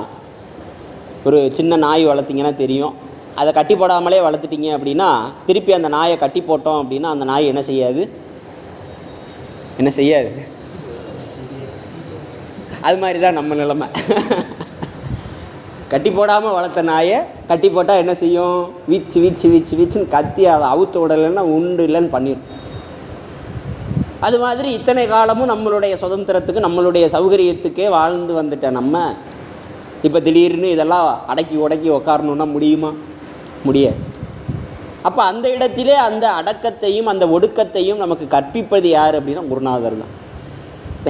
ஒரு சின்ன நாய் வளர்த்திங்கன்னா தெரியும். அதை கட்டி போடாமலே வளர்த்துட்டீங்க அப்படின்னா திருப்பி அந்த நாயை கட்டி போட்டோம் அப்படின்னா அந்த நாய் என்ன செய்யாது. அது மாதிரி தான் நம்ம நிலைமை. கட்டி போடாமல் வளர்த்த நாயை கட்டி போட்டால் என்ன செய்யும்? வீச்சு வீச்சு வீச்சு வீச்சுன்னு கத்தி அதை அவுத்து விடலைன்னா உண்டு இல்லைன்னு பண்ணிடும். அது மாதிரி இத்தனை காலமும் நம்மளுடைய சுதந்திரத்துக்கு நம்மளுடைய சௌகரியத்துக்கே வாழ்ந்து வந்துட்ட நம்ம இப்போ திடீர்னு இதெல்லாம் அடக்கி உடக்கி உக்காரணுன்னா முடியுமா? முடியாது. அப்போ அந்த இடத்திலே அந்த அடக்கத்தையும் அந்த ஒடுக்கத்தையும் நமக்கு கற்பிப்பது யார் அப்படின்னா குருநாதர் தான்.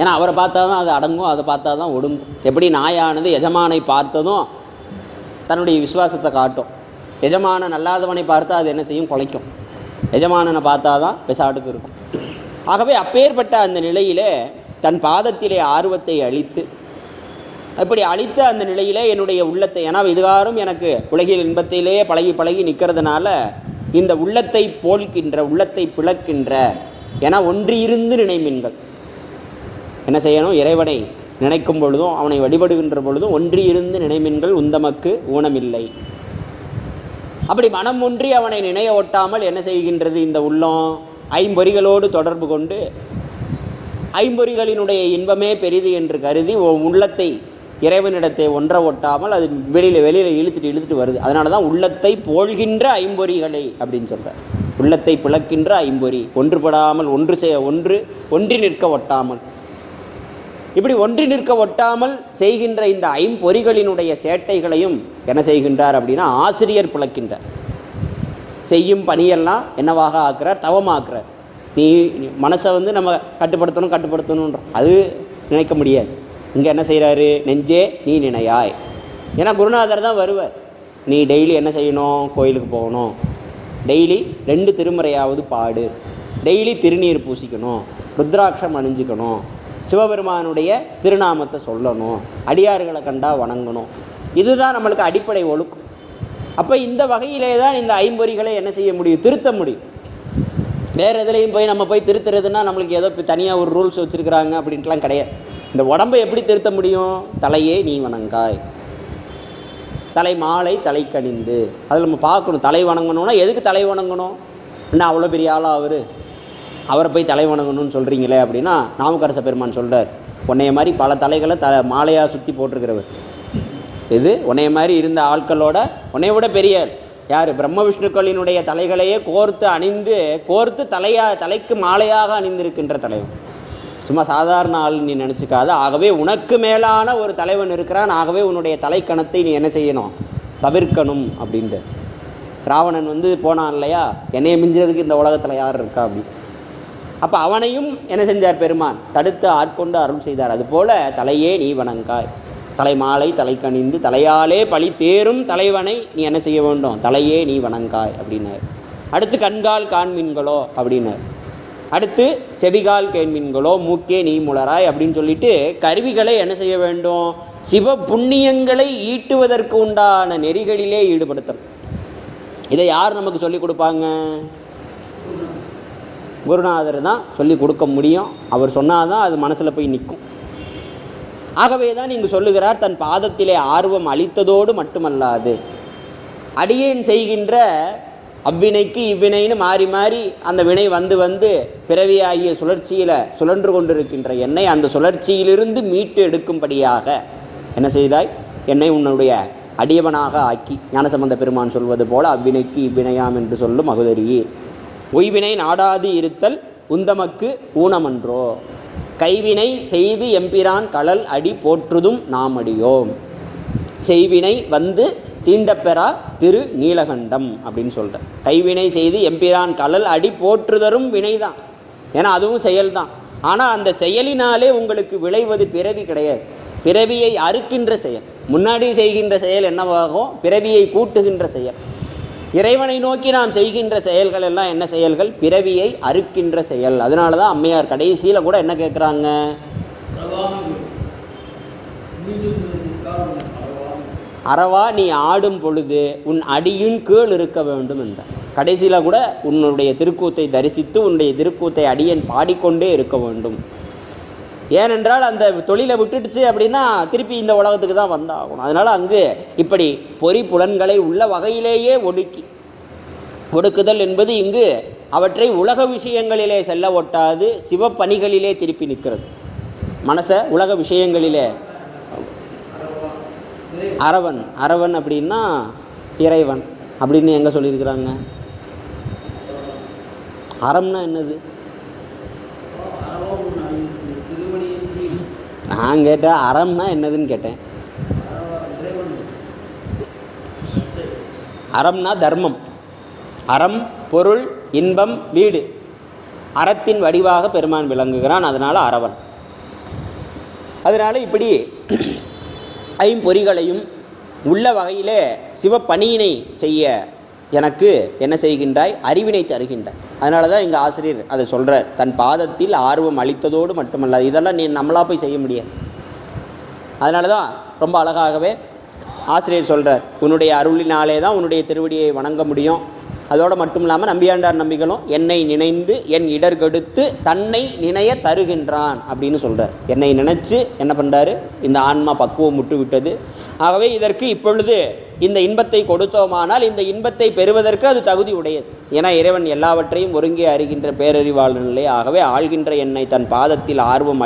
ஏன்னா அவரை பார்த்தா தான் அது அடங்கும், அதை பார்த்தா தான் ஒடுங்கும். எப்படி நாயானது எஜமானை பார்த்ததும் தன்னுடைய விசுவாசத்தை காட்டும், எஜமானன் அல்லாதவனை பார்த்தா அது என்ன செய்யும்? குலைக்கும். எஜமானனை பார்த்தா தான் பெசாட்டுக்கு இருக்கும். ஆகவே அப்பேற்பட்ட அந்த நிலையிலே தன் பாதத்திலே ஆர்வத்தை அளித்து, அப்படி அளித்த அந்த நிலையிலே என்னுடைய உள்ளத்தை, ஏன்னா இதுகாரும் எனக்கு உலகில் இன்பத்திலே பழகி பழகி நிற்கிறதுனால இந்த உள்ளத்தை போல்கின்ற, உள்ளத்தை பிளக்கின்ற, ஏன்னா ஒன்றியிருந்து நினைமீன்கள் என்ன செய்யணும்? இறைவனை நினைக்கும் பொழுதும் அவனை வழிபடுகின்ற பொழுதும் ஒன்றியிருந்து நினைமீன்கள் உந்தமக்கு ஊனமில்லை. அப்படி மனம் ஒன்றி அவனை நினைய ஒட்டாமல் என்ன செய்கின்றது இந்த உள்ளம்? ஐம்பொறிகளோடு தொடர்பு கொண்டு ஐம்பொறிகளினுடைய இன்பமே பெரிது என்று கருதி உள்ளத்தை இறைவனிடத்தை ஒன்ற ஒட்டாமல் அது வெளியில் இழுத்துட்டு வருது. அதனால தான் உள்ளத்தை போழ்கின்ற ஐம்பொறிகளை அப்படின்னு சொல்கிறார். உள்ளத்தை பிளக்கின்ற ஐம்பொறி, ஒன்றுபடாமல் ஒன்றி நிற்க ஒட்டாமல், இப்படி ஒன்றி நிற்க ஒட்டாமல் செய்கின்ற இந்த ஐம்பொறிகளினுடைய சேட்டைகளையும் என்ன செய்கின்றார் அப்படின்னா ஆசிரியர் பிளக்கின்றார். செய்யும் பணியெல்லாம் என்னவாக ஆக்குறார்? தவமாக்குறார். நீ மனசை நம்ம கட்டுப்படுத்தணுன்ற அது நினைக்க முடியாது. இங்கே என்ன செய்கிறாரு? நெஞ்சே நீ நினையாய். ஏன்னா குருநாதர் தான் வருவார். நீ டெய்லி என்ன செய்யணும்? கோயிலுக்கு போகணும், டெய்லி 2 திருமுறையாவது பாடு, டெய்லி திருநீர் பூசிக்கணும், ருத்ராட்சம் அணிஞ்சிக்கணும், சிவபெருமானுடைய திருநாமத்தை சொல்லணும், அடியார்களை கண்டா வணங்கணும். இதுதான் நம்மளுக்கு அடிப்படை ஒழுக்கம். அப்போ இந்த வகையிலே தான் இந்த ஐம்பொறிகளை என்ன செய்ய முடியும்? திருத்த முடியும். வேறு எதுலேயும் போய் நம்ம போய் திருத்துறதுன்னா நம்மளுக்கு ஏதோ தனியாக ஒரு ரூல்ஸ் வச்சுருக்கிறாங்க அப்படின்ட்டுலாம் கிடையாது. இந்த உடம்பை எப்படி திருத்த முடியும்? தலையே நீ வணங்காய், தலை மாலை தலை கணிந்து. அதில் நம்ம பார்க்கணும், தலை வணங்கணும்னா எதுக்கு தலை வணங்கணும்? என்ன அவ்வளோ பெரிய ஆளாக அவரை போய் தலை வணங்கணும்னு சொல்கிறீங்களே அப்படின்னா நாவுக்கரச பெருமான் சொல்கிறார், உன்னைய மாதிரி பல தலைகளை மாலையாக சுற்றி போட்டிருக்கிறவர். இது உன்னைய மாதிரி இருந்த ஆட்களோட உன்னைய விட பெரிய யார்? பிரம்ம விஷ்ணுக்களினுடைய தலைகளையே கோர்த்து தலைக்கு மாலையாக அணிந்திருக்கின்ற தலைவன். சும்மா சாதாரண ஆள் நீ நினச்சிக்காத. ஆகவே உனக்கு மேலான ஒரு தலைவன் இருக்கிறான். ஆகவே உன்னுடைய தலைக்கணத்தை நீ என்ன செய்யணும்? தவிர்க்கணும் அப்படின்ட்டு. ராவணன் போனான் இல்லையா, என்னைய மிஞ்சுறதுக்கு இந்த உலகத்தில் யார் இருக்கா அப்படி. அப்போ அவனையும் என்ன செஞ்சார் பெருமான்? தடுத்து ஆட்கொண்டு அருள் செய்தார். அதுபோல தலையே நீ வணங்காய், தலை மாலை தலை கணிந்து தலையாலே பழி தேரும் தலைவனை நீ என்ன செய்ய வேண்டும்? தலையே நீ வணங்காய் அப்படின்னார். அடுத்து கண்கால் காண்மீன்களோ அப்படின்னார். அடுத்து செவிகால் கேண்மீன்களோ மூக்கே நீ முளராய் அப்படின்னு சொல்லிட்டு கருவிகளை என்ன செய்ய வேண்டும்? சிவ புண்ணியங்களை ஈட்டுவதற்கு உண்டான நெறிகளிலே ஈடுபடுத்தணும். இதை யார் நமக்கு சொல்லிக் கொடுப்பாங்க? குருநாதர் தான் சொல்லிக் கொடுக்க முடியும். அவர் சொன்னாதான் அது மனசில் போய் நிற்கும். ஆகவே தான் இங்கு சொல்லுகிறார், தன் பாதத்திலே ஆர்வம் அளித்ததோடு மட்டுமல்லாது அடியேன் செய்கின்ற அவ்வினைக்கு இவ்வினைன்னு மாறி மாறி அந்த வினை வந்து பிறவியாகிய சுழற்சியில் சுழன்று கொண்டிருக்கின்ற என்னை அந்த சுழற்சியிலிருந்து மீட்டு எடுக்கும்படியாக என்ன செய்தாய்? என்னை உன்னுடைய அடியவனாக ஆக்கி. ஞானசம்பந்த பெருமான் சொல்வது போல அவ்வினைக்கு இவ்வினையாம் என்று சொல்லும் அகுதரியே. ஒய்வினை நாடாது இருத்தல் உந்தமக்கு ஊனமன்றோ, கைவினை செய்து எம்பிரான் கழல் அடி போற்றுதும் நாம் அடியோம். செய்வினை தீண்டப்பெறா திரு நீலகண்டம் அப்படின்னு சொல்கிறேன். கைவினை செய்து எம்பிரான் கழல் அடி போற்றுதரும் வினைதான். ஏன்னா அதுவும் செயல்தான். ஆனால் அந்த செயலினாலே உங்களுக்கு விளைவது பிறவி கிடையாது. பிறவியை அறுக்கின்ற செயல். முன்னாடி செய்கின்ற செயல் என்னவாகும்? பிறவியை கூட்டுகின்ற செயல். இறைவனை நோக்கி நாம் செய்கின்ற செயல்கள் எல்லாம் என்ன செயல்கள்? பிறவியை அறுக்கின்ற செயல். அதனால தான் அம்மையார் கடைசியில் கூட என்ன கேட்குறாங்க? அறவா நீ ஆடும் பொழுது உன் அடியின் கீழ் இருக்க வேண்டும் என்றார். கடைசியில் கூட உன்னுடைய திருக்கூத்தை தரிசித்து உன்னுடைய திருக்கூத்தை அடியன் பாடிக்கொண்டே இருக்க வேண்டும். ஏனென்றால் அந்த தொழிலை விட்டுடுச்சு அப்படின்னா திருப்பி இந்த உலகத்துக்கு தான் வந்தாகணும். அதனால் அங்கு இப்படி பொறி புலன்களை உள்ள வகையிலேயே ஒடுக்குதல் என்பது இங்கு அவற்றை உலக விஷயங்களிலே செல்ல ஒட்டாது சிவப்பணிகளிலே திருப்பி நிற்கிறது. மனசை உலக விஷயங்களிலே அரவன் அப்படின்னா இறைவன் அப்படின்னு எங்கே சொல்லியிருக்கிறாங்க? அறம்னா என்னது? நான் கேட்டேன் அறம்னா என்னதுன்னு கேட்டேன். அறம்னா தர்மம். அறம், பொருள், இன்பம், வீடு. அறத்தின் வடிவாக பெருமான் விளங்குகிறான், அதனால அறவன். அதனால இப்படி ஐம்பொறிகளையும் உள்ள வகையிலே சிவப்பணியினை செய்ய எனக்கு என்ன செய்கின்றாய்? அறிவினை தருகின்றாய். அதனால தான் எங்கள் ஆசிரியர் அதை சொல்கிறார், தன் பாதத்தில் ஆர்வம் அளித்ததோடு மட்டுமல்ல. இதெல்லாம் நீ நம்மளா போய் செய்ய முடியாது. அதனால தான் ரொம்ப அழகாகவே ஆசிரியர் சொல்கிறார், உன்னுடைய அருளினாலே தான் உன்னுடைய திருவடியை வணங்க முடியும். அதோடு மட்டும் இல்லாமல் நம்பியாண்டார் நம்பிகளும் என்னை நினைந்து என் இடர்கெடுத்து தன்னை நினைய தருகின்றான் அப்படின்னு சொல்கிறார். என்னை நினைச்சு என்ன பண்ணுறாரு? இந்த ஆன்மா பக்குவம் முட்டு விட்டது. ஆகவே இதற்கு இப்பொழுது இந்த இன்பத்தை கொடுத்தோமானால் இந்த இன்பத்தை பெறுவதற்கு அது தகுதி உடையது. ஏன்னா இறைவன் எல்லாவற்றையும் ஒருங்கே அறிகின்ற பேரறிவாளன் நிலை. ஆகவே ஆள்கின்ற என்னை தன் பாதத்தில் ஆர்வம்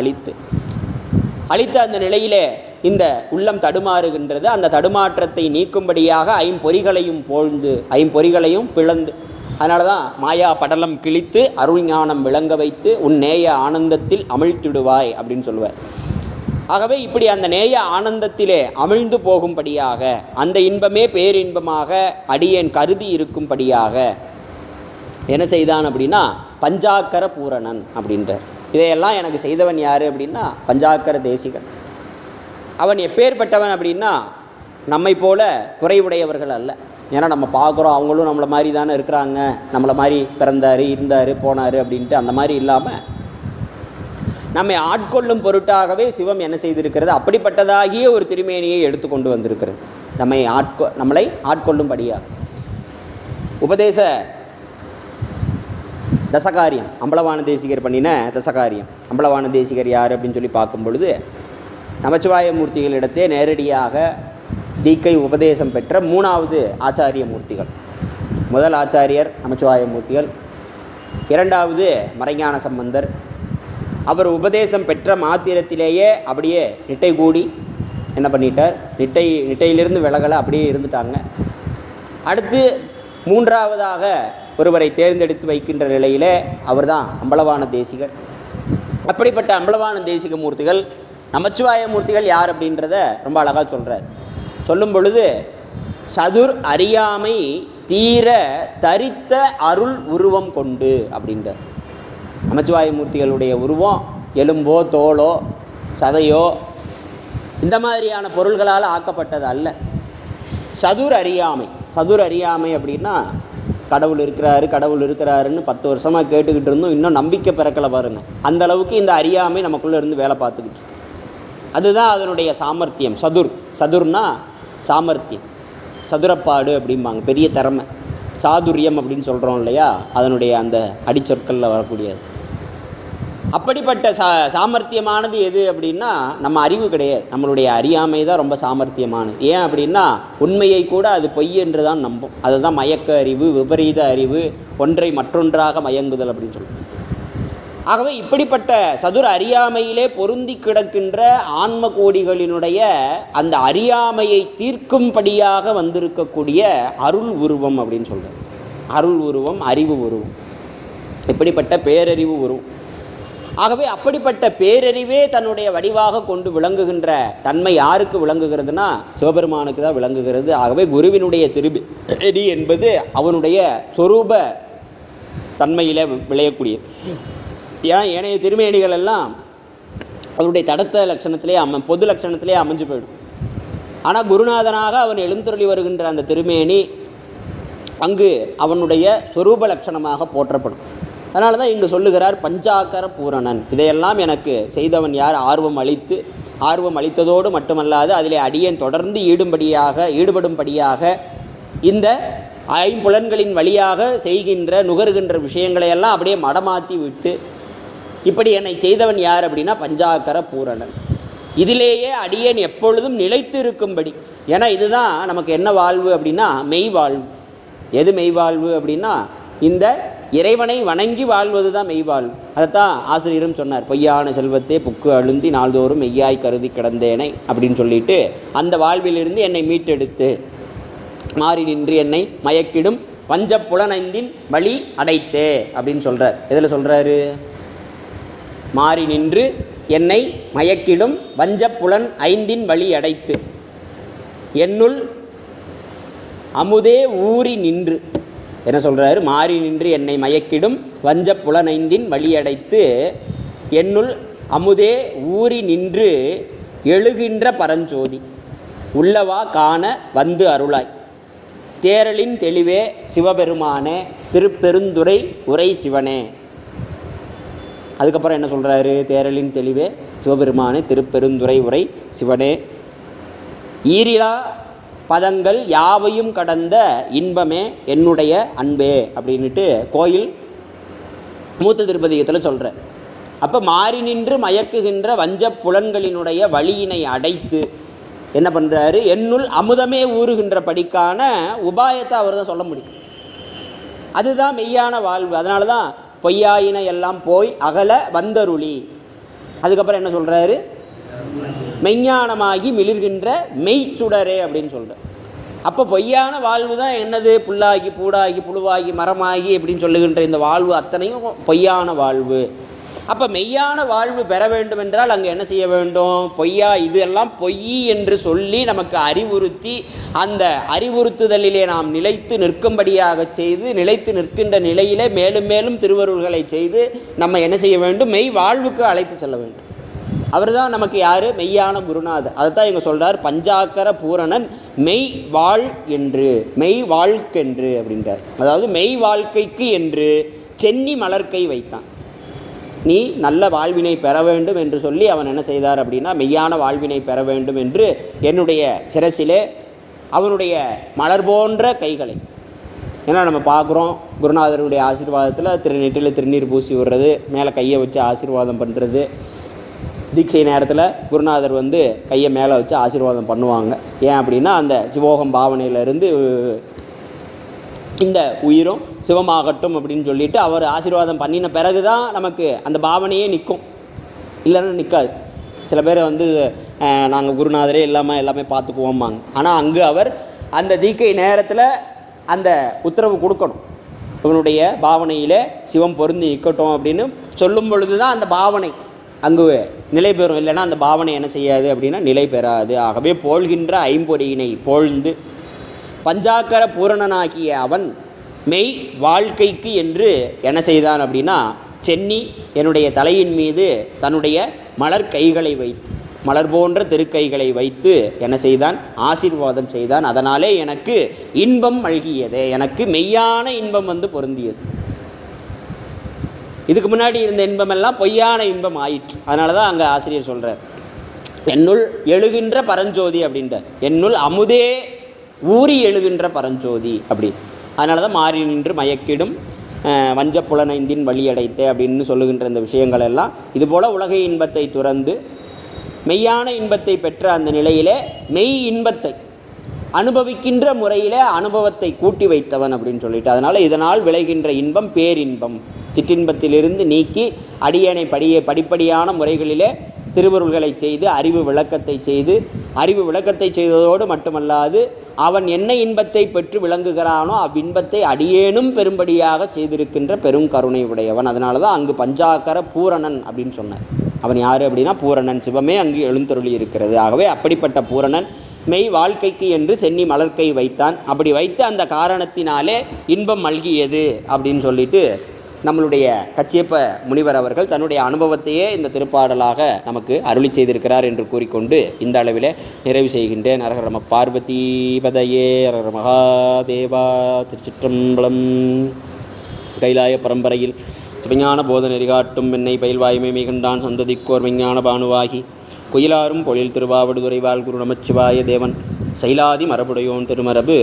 அளித்த அந்த நிலையிலே இந்த உள்ளம் தடுமாறுகின்றது. அந்த தடுமாற்றத்தை நீக்கும்படியாக ஐம்பொறிகளையும் போழ்ந்து ஐம்பொறிகளையும் பிளந்து, அதனால தான் மாயா படலம் கிழித்து அருள் ஞானம் விளங்க வைத்து உன் நேய ஆனந்தத்தில் அமிழ்த்திடுவாய் அப்படின்னு சொல்லுவார். ஆகவே இப்படி அந்த நேய ஆனந்தத்திலே அமிழ்ந்து போகும்படியாக, அந்த இன்பமே பேரின்பமாக அடியேன் கருதி இருக்கும்படியாக என்ன செய்தான் அப்படின்னா பஞ்சாக்கர பூரணன் அப்படின்றார். இதையெல்லாம் எனக்கு செய்தவன் யாரு அப்படின்னா பஞ்சாக்கர தேசிகன். அவன் எப்பேற்பட்டவன் அப்படின்னா நம்மை போல குறைவுடையவர்கள் அல்ல. ஏன்னா நம்ம பார்க்குறோம் அவங்களும் நம்மளை மாதிரி தானே இருக்கிறாங்க, நம்மளை மாதிரி பிறந்தார் இருந்தார் போனார் அப்படின்ட்டு அந்த மாதிரி இல்லாமல் நம்மை ஆட்கொள்ளும் பொருட்டாகவே சிவம் என்ன செய்திருக்கிறது? அப்படிப்பட்டதாகிய ஒரு திருமேனியை எடுத்து கொண்டு வந்திருக்கிறது. நம்மளை ஆட்கொள்ளும்படியா உபதேச தசகாரியம் அம்பலவான தேசிகர் பண்ணின தசகாரியம். அம்பலவான தேசிகர் யார் அப்படின்னு சொல்லி பார்க்கும் பொழுது நமச்சிவாய மூர்த்திகளிடத்தே நேரடியாக தீக்கை உபதேசம் பெற்ற 3வது ஆச்சாரிய மூர்த்திகள். முதல் ஆச்சாரியர் நமச்சிவாய மூர்த்திகள், 2வது மறைஞான சம்பந்தர். அவர் உபதேசம் பெற்ற மாத்திரத்திலேயே அப்படியே நிட்டை கூடி என்ன பண்ணிட்டார்? நிட்டையிலிருந்து விலகலை, அப்படியே இருந்துட்டாங்க. அடுத்து 3வதாக ஒருவரை தேர்ந்தெடுத்து வைக்கின்ற நிலையிலே அவர் தான் அம்பலவான தேசிகர். அப்படிப்பட்ட அம்பலவான தேசிக மூர்த்திகள் நமச்சிவாய மூர்த்திகள் யார் அப்படின்றத ரொம்ப அழகாக சொல்கிறார். சொல்லும் பொழுது சதுர் அறியாமை தீர தரித்த அருள் உருவம் கொண்டு அப்படின்றார். நமச்சிவாய மூர்த்திகளுடைய உருவம் எலும்போ தோளோ சதையோ இந்த மாதிரியான பொருள்களால் ஆக்கப்பட்டது அல்ல. சதுர் அறியாமை. சதுர் அறியாமை அப்படின்னா கடவுள் இருக்கிறாருன்னு 10 வருஷமாக கேட்டுக்கிட்டு இருந்தோம், இன்னும் நம்பிக்கை பிறக்கலை பாருங்க. அந்த அளவுக்கு இந்த அறியாமை நமக்குள்ளே இருந்து வேலை பார்த்துக்கிட்டு, அதுதான் அதனுடைய சாமர்த்தியம். சதுர்னா சாமர்த்தியம், சதுரப்பாடு அப்படிம்பாங்க, பெரிய திறமை. சாதுரியம் அப்படின்னு சொல்கிறோம் இல்லையா, அதனுடைய அந்த அடிச்சொற்களில் வரக்கூடியது. அப்படிப்பட்ட சாமர்த்தியமானது எது அப்படின்னா நம்ம அறிவு கிடையாது, நம்மளுடைய அறியாமை தான் ரொம்ப சாமர்த்தியமானது. ஏன் அப்படின்னா உண்மையை கூட அது பொய் என்று தான் நம்பும். அதுதான் மயக்க அறிவு, விபரீத அறிவு, ஒன்றை மற்றொன்றாக மயங்குதல் அப்படின்னு சொல்லுவோம். ஆகவே இப்படிப்பட்ட சதுர அறியாமையிலே பொருந்தி கிடக்கின்ற ஆன்ம கோடிகளினுடைய அந்த அறியாமையை தீர்க்கும்படியாக வந்திருக்கக்கூடிய அருள் உருவம் அப்படின்னு சொல்கிறார். அருள் உருவம், அறிவு உருவம், இப்படிப்பட்ட பேரறிவு உருவம். ஆகவே அப்படிப்பட்ட பேரறிவே தன்னுடைய வடிவாக கொண்டு விளங்குகின்ற தன்மை யாருக்கு விளங்குகிறதுனா சிவபெருமானுக்கு தான் விளங்குகிறது. ஆகவே குருவினுடைய திருப்படி என்பது அவனுடைய சொரூப தன்மையிலே விளையக்கூடியது. ஏன்னா ஏனைய திருமேனிகள் எல்லாம் அவனுடைய தடத்த லட்சணத்திலே பொது லட்சணத்திலே அமைஞ்சு போயிடும். ஆனால் குருநாதனாக அவன் எழுந்தருளி வருகின்ற அந்த திருமேனி அங்கு அவனுடைய சொரூப லட்சணமாக போற்றப்படும். அதனால தான் இங்கு சொல்லுகிறார் பஞ்சாக்கர பூரணன். இதையெல்லாம் எனக்கு செய்தவன் யார்? ஆர்வம் அளித்ததோடு மட்டுமல்லாது அதிலே அடியேன் தொடர்ந்து ஈடுபடும்படியாக இந்த ஐம்புலன்களின் வழியாக செய்கின்ற நுகர்கின்ற விஷயங்களையெல்லாம் அப்படியே மடமாற்றி விட்டு இப்படி என்னை செய்தவன் யார் அப்படின்னா பஞ்சாக்கர பூரணன். இதிலேயே அடியேன் எப்பொழுதும் நிலைத்து இருக்கும்படி. ஏன்னா இதுதான் நமக்கு என்ன வாழ்வு அப்படின்னா மெய் வாழ்வு. எது மெய் வாழ்வு அப்படின்னா இந்த இறைவனை வணங்கி வாழ்வது தான் மெய் வாழ்வு. அதைத்தான் ஆசிரியரும் சொன்னார், பொய்யான செல்வத்தை புக்கு அழுந்தி நாள்தோறும் மெய்யாய் கருதி கிடந்தேனை அப்படின்னு சொல்லிட்டு அந்த வாழ்விலிருந்து என்னை மீட்டெடுத்து மாறி நின்று என்னை மயக்கிடும் வஞ்ச புலனைந்தின் வழி அடைத்தே அப்படின்னு சொல்றார். எதில் சொல்றாரு? மாறி நின்று என்னை மயக்கிடும் வஞ்ச புலன் ஐந்தின் வழி அடைத்து என்னுள் அமுதே ஊறி நின்று என்ன சொல்றாரு? மாறி நின்று என்னை மயக்கிடும் வஞ்ச புலனைந்தின் வழி அடைத்து என்னுள் அமுதே ஊறி நின்று எழுகின்ற பரஞ்சோதி உள்ளவா காண வந்து அருளாய் தேரலின் தெளிவே சிவபெருமானே திருப்பெருந்துறை உரை சிவனே. அதுக்கப்புறம் என்ன சொல்றாரு? தேரலின் தெளிவே சிவபெருமானே திருப்பெருந்துறை உரை சிவனே ஈரிலா பதங்கள் யாவையும் கடந்த இன்பமே என்னுடைய அன்பே அப்படின்ட்டு கோயில் மூத்த திருப்பதிகத்தில் சொல்ற. அப்ப மாறி நின்று மயக்குகின்ற வஞ்ச புலன்களினுடைய வழியினை அடைத்து என்ன பண்றாரு? என்னுள் அமுதமே ஊறுகின்ற படிக்கான உபாயத்தை அவர் தான் சொல்ல முடியும். அதுதான் மெய்யான வாழ்வு. அதனாலதான் பொய்யாயின எல்லாம் போய் அகல வந்தருளி. அதுக்கப்புறம் என்ன சொல்றாரு? மெய்ஞானமாகி மிளிர்கின்ற மெய்ச்சுடரே அப்படின்னு சொல்ற. அப்ப பொய்யான வாழ்வு தான் என்னது? புல்லாகி பூடாகி புழுவாகி மரமாகி அப்படின்னு சொல்லுகின்ற இந்த வாழ்வு அத்தனையும் பொய்யான வாழ்வு. அப்ப மெய்யான வாழ்வு பெற வேண்டும் என்றால் அங்க என்ன செய்ய வேண்டும்? பொய்யா இதெல்லாம் பொய் என்று சொல்லி நமக்கு அறிவுறுத்தி அந்த அறிவுறுத்துதலிலே நாம் நிலைத்து நிற்கும்படியாக செய்து நிலைத்து நிற்கின்ற நிலையிலே மேலும் மேலும் திருவருள்களை செய்து நம்ம என்ன செய்ய வேண்டும்? மெய் வாழ்வுக்கு அழைத்து செல்ல வேண்டும். அவர் தான் நமக்கு யாரு? மெய்யான குருநாதர். அதைத்தான் இங்க சொல்றார், பஞ்சாக்கர பூரணன் மெய் வாழ் என்று, மெய் வாழ்க்கென்று அப்படின்றார். அதாவது மெய் வாழ்க்கைக்கு என்று சென்னி மலர்க்கை வைத்தான். நீ நல்ல வாழ்வினை பெற வேண்டும் என்று சொல்லி அவன் என்ன செய்தார் அப்படின்னா, மெய்யான வாழ்வினை பெற வேண்டும் என்று என்னுடைய சிரசிலே அவனுடைய மலர் போன்ற கைகளை, ஏன்னா நம்ம பார்க்குறோம் குருநாதருடைய ஆசீர்வாதத்தில் திருநெற்றியில் திருநீர் பூசி விடுறது, மேலே கையை வச்சு ஆசீர்வாதம் பண்ணுறது, தீட்சை நேரத்தில் குருநாதர் வந்து கையை மேலே வச்சு ஆசீர்வாதம் பண்ணுவாங்க. ஏன் அப்படின்னா அந்த சிவோகம் பாவனையிலிருந்து இந்த உயிரும் சிவமாகட்டும் அப்படின்னு சொல்லிட்டு அவர் ஆசீர்வாதம் பண்ணின பிறகு தான் நமக்கு அந்த பாவனையே நிற்கும், இல்லைன்னா நிற்காது. சில பேர் வந்து நாங்கள் குருநாதரே இல்லாமல் எல்லாமே பார்த்துக்குவோம்பாங்க. ஆனால் அங்கு அவர் அந்த தீக்கை நேரத்தில் அந்த உத்தரவு கொடுக்கணும், இவனுடைய பாவனையிலே சிவம் பொருந்தி நிற்கட்டும் அப்படின்னு சொல்லும் பொழுது தான் அந்த பாவனை அங்கு நிலை பெறும். இல்லைன்னா அந்த பாவனை என்ன செய்யாது அப்படின்னா நிலை பெறாது. ஆகவே போழ்கின்ற ஐம்பொறியினை போழ்ந்து பஞ்சாக்கர பூரணனாகிய அவன் மெய் வாழ்க்கைக்கு என்று என்ன செய்தான் அப்படின்னா, சென்னி என்னுடைய தலையின் மீது தன்னுடைய மலர் கைகளை வைத்து, மலர் போன்ற திருக்கைகளை வைத்து என்ன செய்தான்? ஆசீர்வாதம் செய்தான். அதனாலே எனக்கு இன்பம் அழுகியது, எனக்கு மெய்யான இன்பம் வந்து பொருந்தியது. இதுக்கு முன்னாடி இருந்த இன்பம் எல்லாம் பொய்யான இன்பம் ஆயிற்று. அதனாலதான் அங்க ஆசிரியர் சொல்றார், என்னுள் எழுகின்ற பரஞ்சோதி அப்படின்ற, என்னுள் அமுதே ஊறி எழுகின்ற பரஞ்சோதி அப்படி. அதனாலதான் மாறி நின்று மயக்கிடும் வஞ்ச புலனைந்தின் வழியடைத்தே அப்படின்னு சொல்லுகின்ற இந்த விஷயங்கள் எல்லாம் இதுபோல உலக இன்பத்தை துறந்து மெய்யான இன்பத்தை பெற்ற அந்த நிலையிலே மெய் இன்பத்தை அனுபவிக்கின்ற முறையிலே அனுபவத்தை கூட்டி வைத்தவன் அப்படின்னு சொல்லிட்டு, அதனால இதனால் விளைகின்ற இன்பம் பேரின்பம். சிற்றின்பத்திலிருந்து நீக்கி அடியனை படிப்படியான முறைகளிலே திருவருள்களை செய்து அறிவு விளக்கத்தை செய்து, அறிவு விளக்கத்தை செய்ததோடு மட்டுமல்லாது அவன் என்ன இன்பத்தை பெற்று விளங்குகிறானோ அவ்வின்பத்தை அடியேனும் பெரும்படியாக செய்திருக்கின்ற பெருங்கருணை உடையவன். அதனால தான் அங்கு பஞ்சாக்கர பூரணன் அப்படின்னு சொன்னார். அவன் யாரு அப்படின்னா பூரணன், சிவமே அங்கு எழுந்தருளி இருக்கிறது. ஆகவே அப்படிப்பட்ட பூரணன் மெய் வாழ்க்கைக்கு என்று சென்னி மலர்க்கை வைத்தான். அப்படி வைத்த அந்த காரணத்தினாலே இன்பம் மல்கியது அப்படின்னு சொல்லிட்டு நம்மளுடைய கச்சியப்ப முனிவர் அவர்கள் தன்னுடைய அனுபவத்தையே இந்த திருப்பாடலாக நமக்கு அருளி செய்திருக்கிறார் என்று கூறிக்கொண்டு இந்த அளவிலே நிறைவு செய்கின்றேன். ஹரஹர நம பார்வதி பதையே, ஹரஹர மகாதேவா. திருச்சிற்றம்பலம். கைலாய பரம்பரையில் சிவஞான போத நெறிகாட்டும் என்னை பயில்வாய்மை மிகண்டான் சந்ததிக்கோர் விஞ்ஞான பானுவாகி குயிலாரும் பொழில் திருவாவடுதுறை வாழ்குரு நமச்சிவாய தேவன் சைலாதி மரபுடையோன் திருமரபு